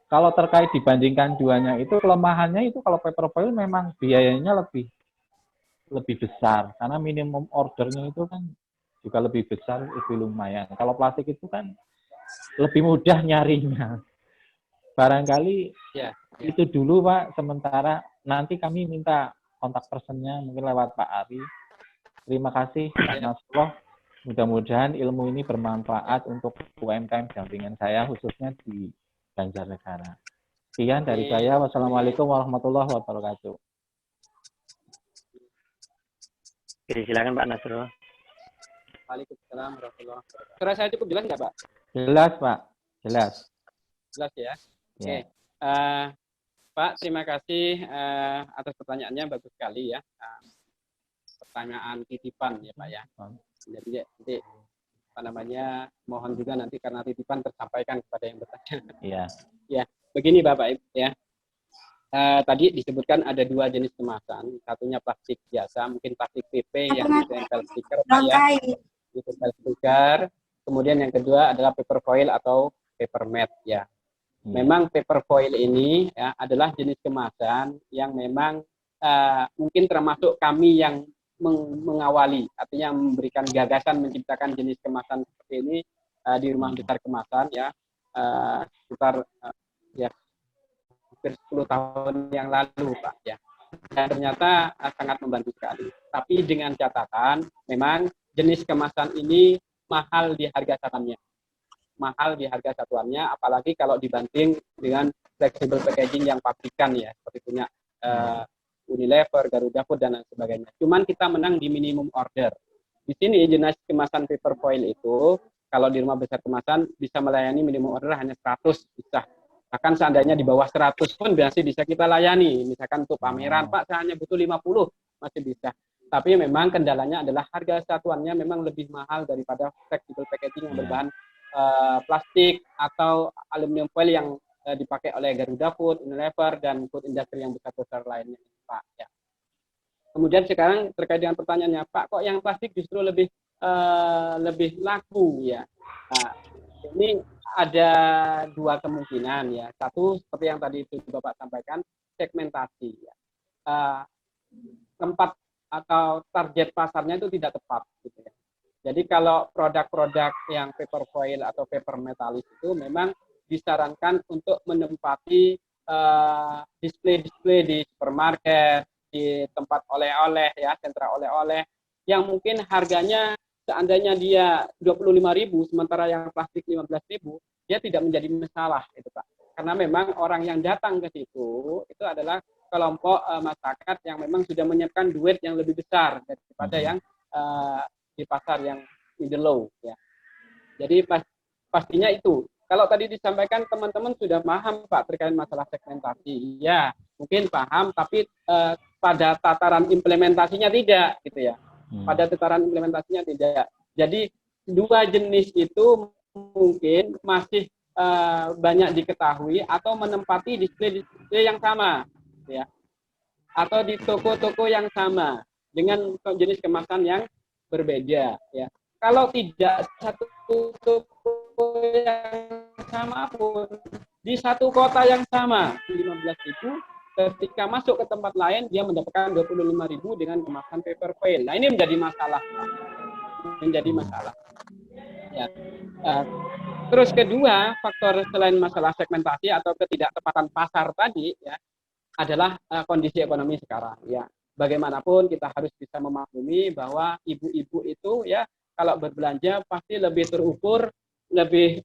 Kalau terkait dibandingkan duanya itu, kelemahannya itu kalau paper foil memang biayanya lebih besar, karena minimum ordernya itu kan juga lebih besar, lebih lumayan. Kalau plastik itu kan lebih mudah nyarinya. Barangkali itu dulu, Pak, sementara nanti kami minta kontak personnya mungkin lewat Pak Ari. Terima kasih Pak Nasrullah. Mudah-mudahan ilmu ini bermanfaat untuk UMKM dampingan saya, khususnya di Banjarnegara. Sekian dari saya. Wassalamualaikum warahmatullahi wabarakatuh. Oke, silakan Pak Nasrullah. Waalaikumsalam warahmatullahi wabarakatuh. Suara saya cukup jelas nggak, Pak? Jelas, Pak. Jelas. Jelas ya. Oke. Ya. Pak, terima kasih atas pertanyaannya, bagus sekali ya. Pertanyaan titipan ya Pak ya. Jadi nanti apa namanya, mohon juga nanti karena titipan tersampaikan kepada yang bertanya. Iya. Ya, begini Bapak Ibu ya. Tadi disebutkan ada dua jenis kemasan, satunya plastik biasa, mungkin plastik PP yang ditempel stiker Pak ya. Ditempel stiker. Kemudian yang kedua adalah paper foil atau paper mat ya. Memang paper foil ini ya, adalah jenis kemasan yang memang mungkin termasuk kami yang mengawali, artinya memberikan gagasan menciptakan jenis kemasan seperti ini di rumah besar kemasan ya, sekitar ya hampir 10 tahun yang lalu Pak ya. Dan ternyata sangat membantu sekali. Tapi dengan catatan memang jenis kemasan ini mahal di harga satuannya. Mahal di harga satuannya, apalagi kalau dibanting dengan flexible packaging yang pabrikan ya, seperti punya Unilever, Garuda Food dan lain sebagainya. Cuman kita menang di minimum order. Di sini jenis kemasan paper foil itu kalau di rumah besar kemasan bisa melayani minimum order hanya 100 bisa. Bahkan seandainya di bawah 100 pun masih bisa kita layani. Misalkan untuk pameran, Pak, saya hanya butuh 50 masih bisa. Tapi memang kendalanya adalah harga satuannya memang lebih mahal daripada flexible packaging yang berbahan plastik atau aluminium foil yang dipakai oleh Garuda Food, Unilever, dan food industry yang besar-besar lainnya, Pak. Ya. Kemudian sekarang terkait dengan pertanyaannya, Pak, kok yang plastik justru lebih laku ya? Nah, ini ada dua kemungkinan ya. Satu seperti yang tadi itu Bapak sampaikan, segmentasi. Ya. Tempat atau target pasarnya itu tidak tepat, gitu ya. Jadi kalau produk-produk yang paper foil atau paper metalis itu memang disarankan untuk menempati display-display di supermarket, di tempat oleh-oleh ya, sentra oleh-oleh yang mungkin harganya seandainya dia 25.000 sementara yang plastik 15.000, dia tidak menjadi masalah itu Pak. Karena memang orang yang datang ke situ itu adalah kelompok masyarakat yang memang sudah menyiapkan duit yang lebih besar daripada yang di pasar yang middle low ya. Jadi pastinya itu. Kalau tadi disampaikan teman-teman sudah paham Pak terkait masalah segmentasi. Ya, mungkin paham tapi pada tataran implementasinya tidak gitu ya. Pada tataran implementasinya tidak. Jadi dua jenis itu mungkin masih banyak diketahui atau menempati display yang sama ya. Atau di toko-toko yang sama dengan jenis kemasan yang berbeda ya. Kalau tidak satu toko yang sama pun di satu kota yang sama 15.000, ketika masuk ke tempat lain dia mendapatkan 25.000 dengan kemasan paper foil. Nah, ini menjadi masalah. Ya. Terus kedua, faktor selain masalah segmentasi atau ketidaktepatan pasar tadi ya adalah kondisi ekonomi sekarang ya. Bagaimanapun kita harus bisa memaklumi bahwa ibu-ibu itu ya kalau berbelanja pasti lebih terukur, lebih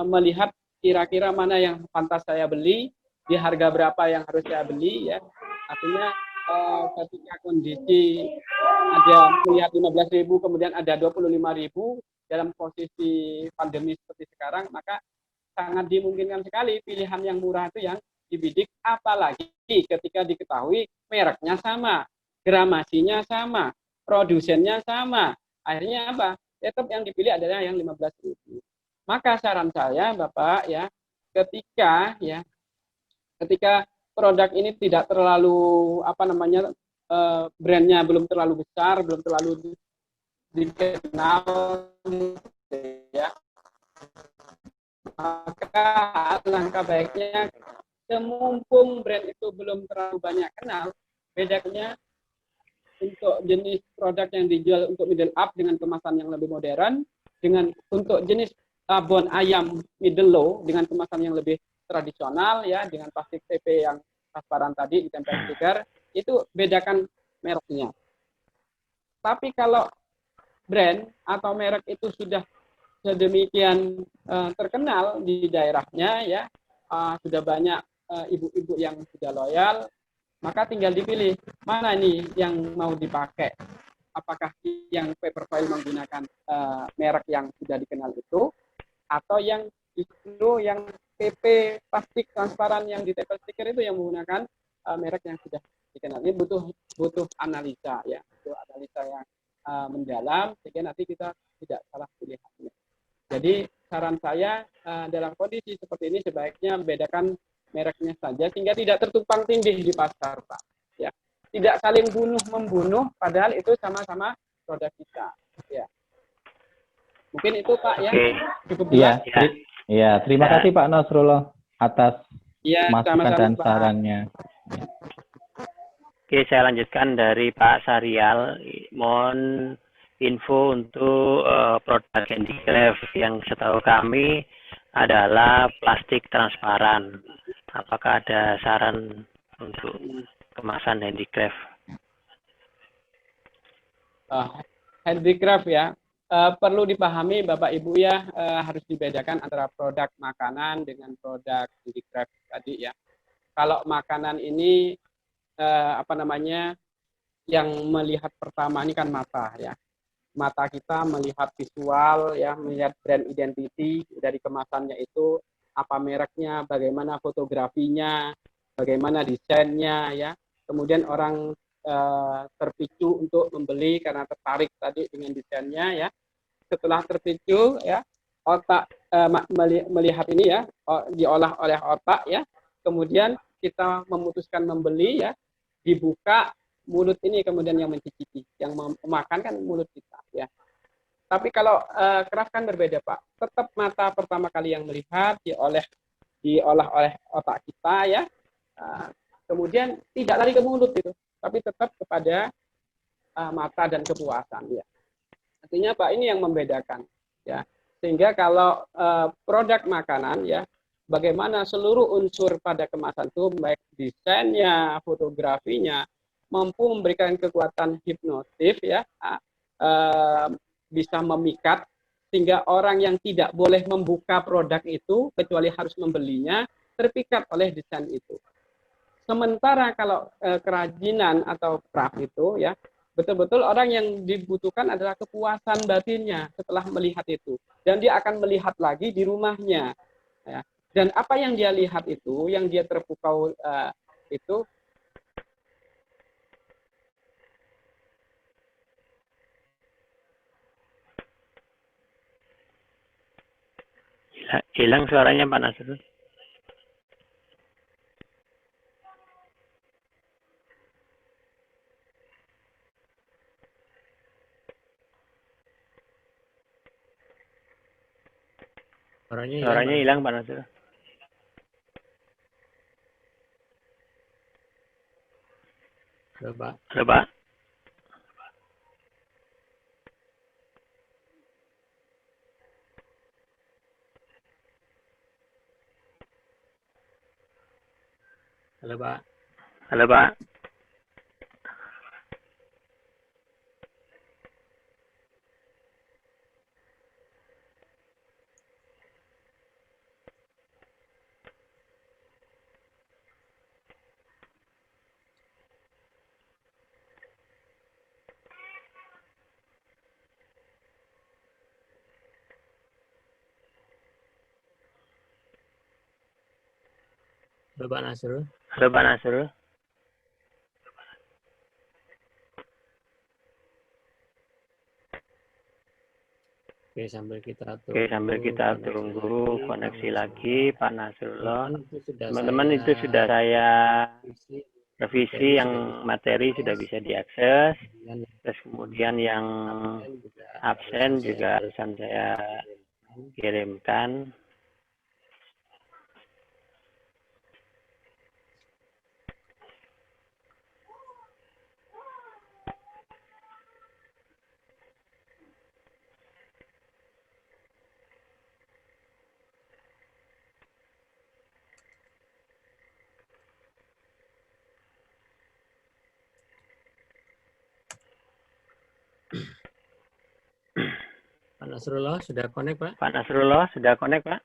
melihat kira-kira mana yang pantas saya beli, di harga berapa yang harus saya beli ya. Artinya ketika kondisi ada melihat 15.000 kemudian ada 25.000 dalam posisi pandemi seperti sekarang, maka sangat dimungkinkan sekali pilihan yang murah itu yang dibidik, apalagi ketika diketahui mereknya sama, gramasinya sama, produsennya sama. Akhirnya apa? Tetap yang dipilih adalah yang 15.000. Maka saran saya Bapak ya, ketika produk ini tidak terlalu brandnya belum terlalu besar, belum terlalu dikenal, ya, maka langkah baiknya mumpung brand itu belum terlalu banyak kenal, bedanya untuk jenis produk yang dijual untuk middle up dengan kemasan yang lebih modern, dengan untuk jenis abon ayam middle low dengan kemasan yang lebih tradisional, ya, dengan plastik TP yang transparan tadi ditempel stiker, itu bedakan mereknya. Tapi kalau brand atau merek itu sudah sedemikian terkenal di daerahnya, ya, sudah banyak ibu-ibu yang sudah loyal, maka tinggal dipilih mana nih yang mau dipakai. Apakah yang paper foil menggunakan merek yang sudah dikenal itu, atau yang justru yang PP plastik transparan yang ditempel stiker itu yang menggunakan merek yang sudah dikenal. Ini butuh analisa, ya, butuh analisa yang mendalam sehingga nanti kita tidak salah pilihannya. Jadi saran saya dalam kondisi seperti ini sebaiknya bedakan mereknya saja sehingga tidak tertumpang tindih di pasar, Pak. Ya, tidak saling bunuh-membunuh padahal itu sama-sama produk kita. Ya, mungkin itu Pak, ya, cukup jelas. Iya, terima kasih Pak Nasrullah atas masukan dan Pak. sarannya. Oke, saya lanjutkan dari Pak Sarial. Mohon info untuk produk handicraft yang setahu kami adalah plastik transparan. Apakah ada saran untuk kemasan handicraft? Handicraft, ya, perlu dipahami Bapak Ibu, ya, harus dibedakan antara produk makanan dengan produk handicraft tadi, ya. Kalau makanan ini yang melihat pertama ini kan mata, ya. Mata kita melihat visual, ya, melihat brand identity dari kemasannya itu, apa mereknya, bagaimana fotografinya, bagaimana desainnya, ya. Kemudian orang terpicu untuk membeli karena tertarik tadi dengan desainnya, ya. Setelah terpicu, ya, otak melihat ini, ya, diolah oleh otak, ya. Kemudian kita memutuskan membeli, ya, dibuka mulut ini kemudian yang mencicipi, yang memakan kan mulut kita, ya. Tapi kalau craft kan berbeda, Pak. Tetap mata pertama kali yang melihat diolah oleh otak kita, ya. Kemudian tidak lari ke mulut itu, tapi tetap kepada mata dan kepuasan, ya. Artinya Pak, ini yang membedakan, ya. Sehingga kalau produk makanan, ya, bagaimana seluruh unsur pada kemasan itu, baik desainnya, fotografinya, mampu memberikan kekuatan hipnotis, ya, bisa memikat sehingga orang yang tidak boleh membuka produk itu kecuali harus membelinya terpikat oleh desain itu. Sementara kalau kerajinan atau craft itu, ya, betul-betul orang yang dibutuhkan adalah kepuasan batinnya setelah melihat itu, dan dia akan melihat lagi di rumahnya, ya. Dan apa yang dia lihat itu, yang dia terpukau itu, hilang suaranya Pak Nasrul. Suaranya hilang Pak Nasrul. Halo Pak. Halo Pak. Halo Pak. Halo Pak. Halo Pak Nasrul. Halo Pak Nasrul. Oke, sambil kita Oke, sambil kita tunggu koneksi lagi Pak Nasrullah. Teman-teman itu sudah saya revisi yang materi sudah bisa diakses. Terus kemudian yang absen juga barusan saya kirimkan. Pak Nasrullah sudah connect, Pak? Pak Nasrullah sudah connect, Pak?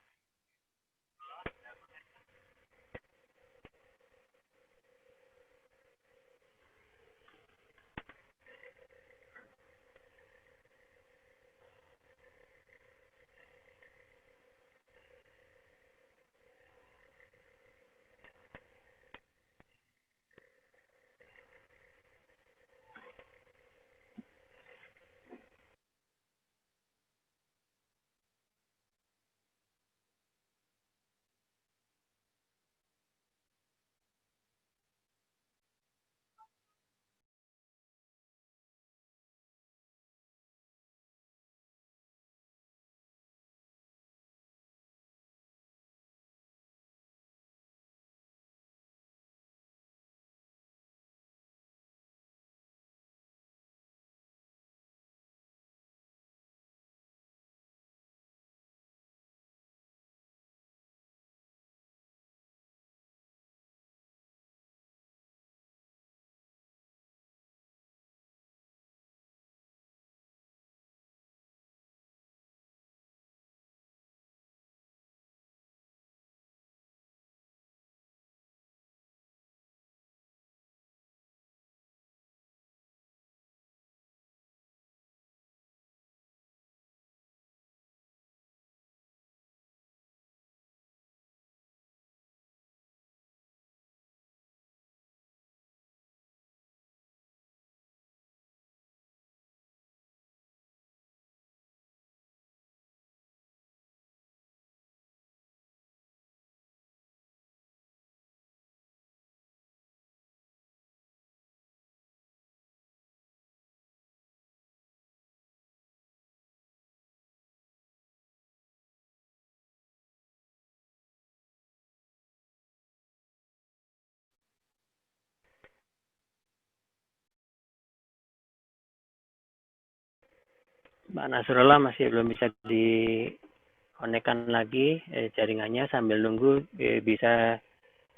Pak Nasrullah masih belum bisa dikonekkan lagi jaringannya, sambil nunggu bisa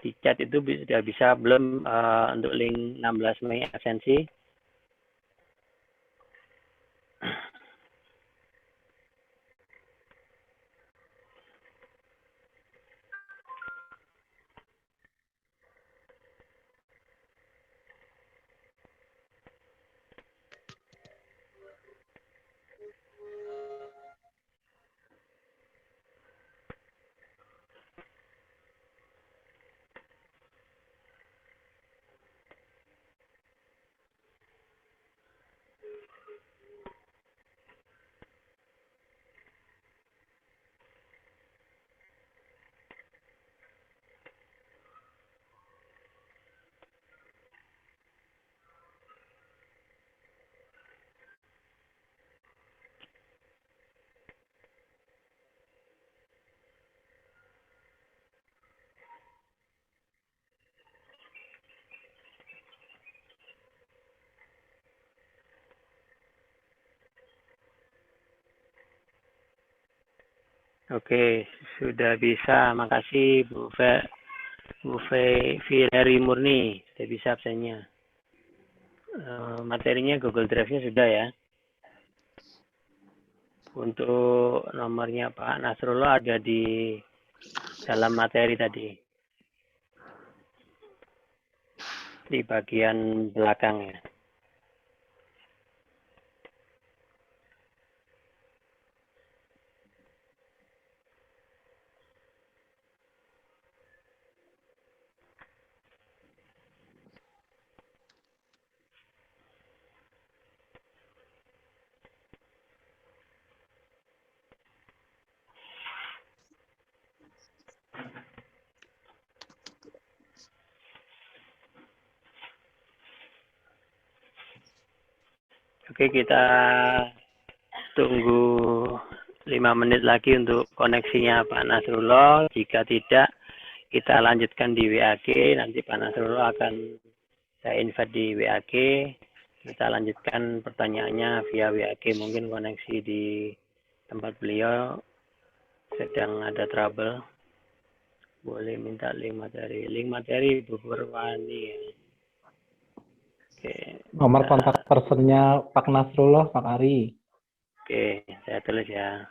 di chat itu sudah bisa belum untuk link 16 Mei absensi. Oke, sudah bisa. Makasih Bu Firari Murni, sudah bisa absennya. Materinya Google Drive-nya sudah ya. Untuk nomornya Pak Nasrullah ada di dalam materi tadi, di bagian belakang ya. Oke, kita tunggu 5 menit lagi untuk koneksinya Pak Nasrullah. Jika tidak, kita lanjutkan di WAG. Nanti Pak Nasrullah akan saya invite di WAG. Kita lanjutkan pertanyaannya via WAG. Mungkin koneksi di tempat beliau sedang ada trouble. Boleh minta link materi. Link materi Bu Purwani. Oke. Nomor kontak personnya Pak Nasrullah, Pak Ari. Oke, saya tulis ya.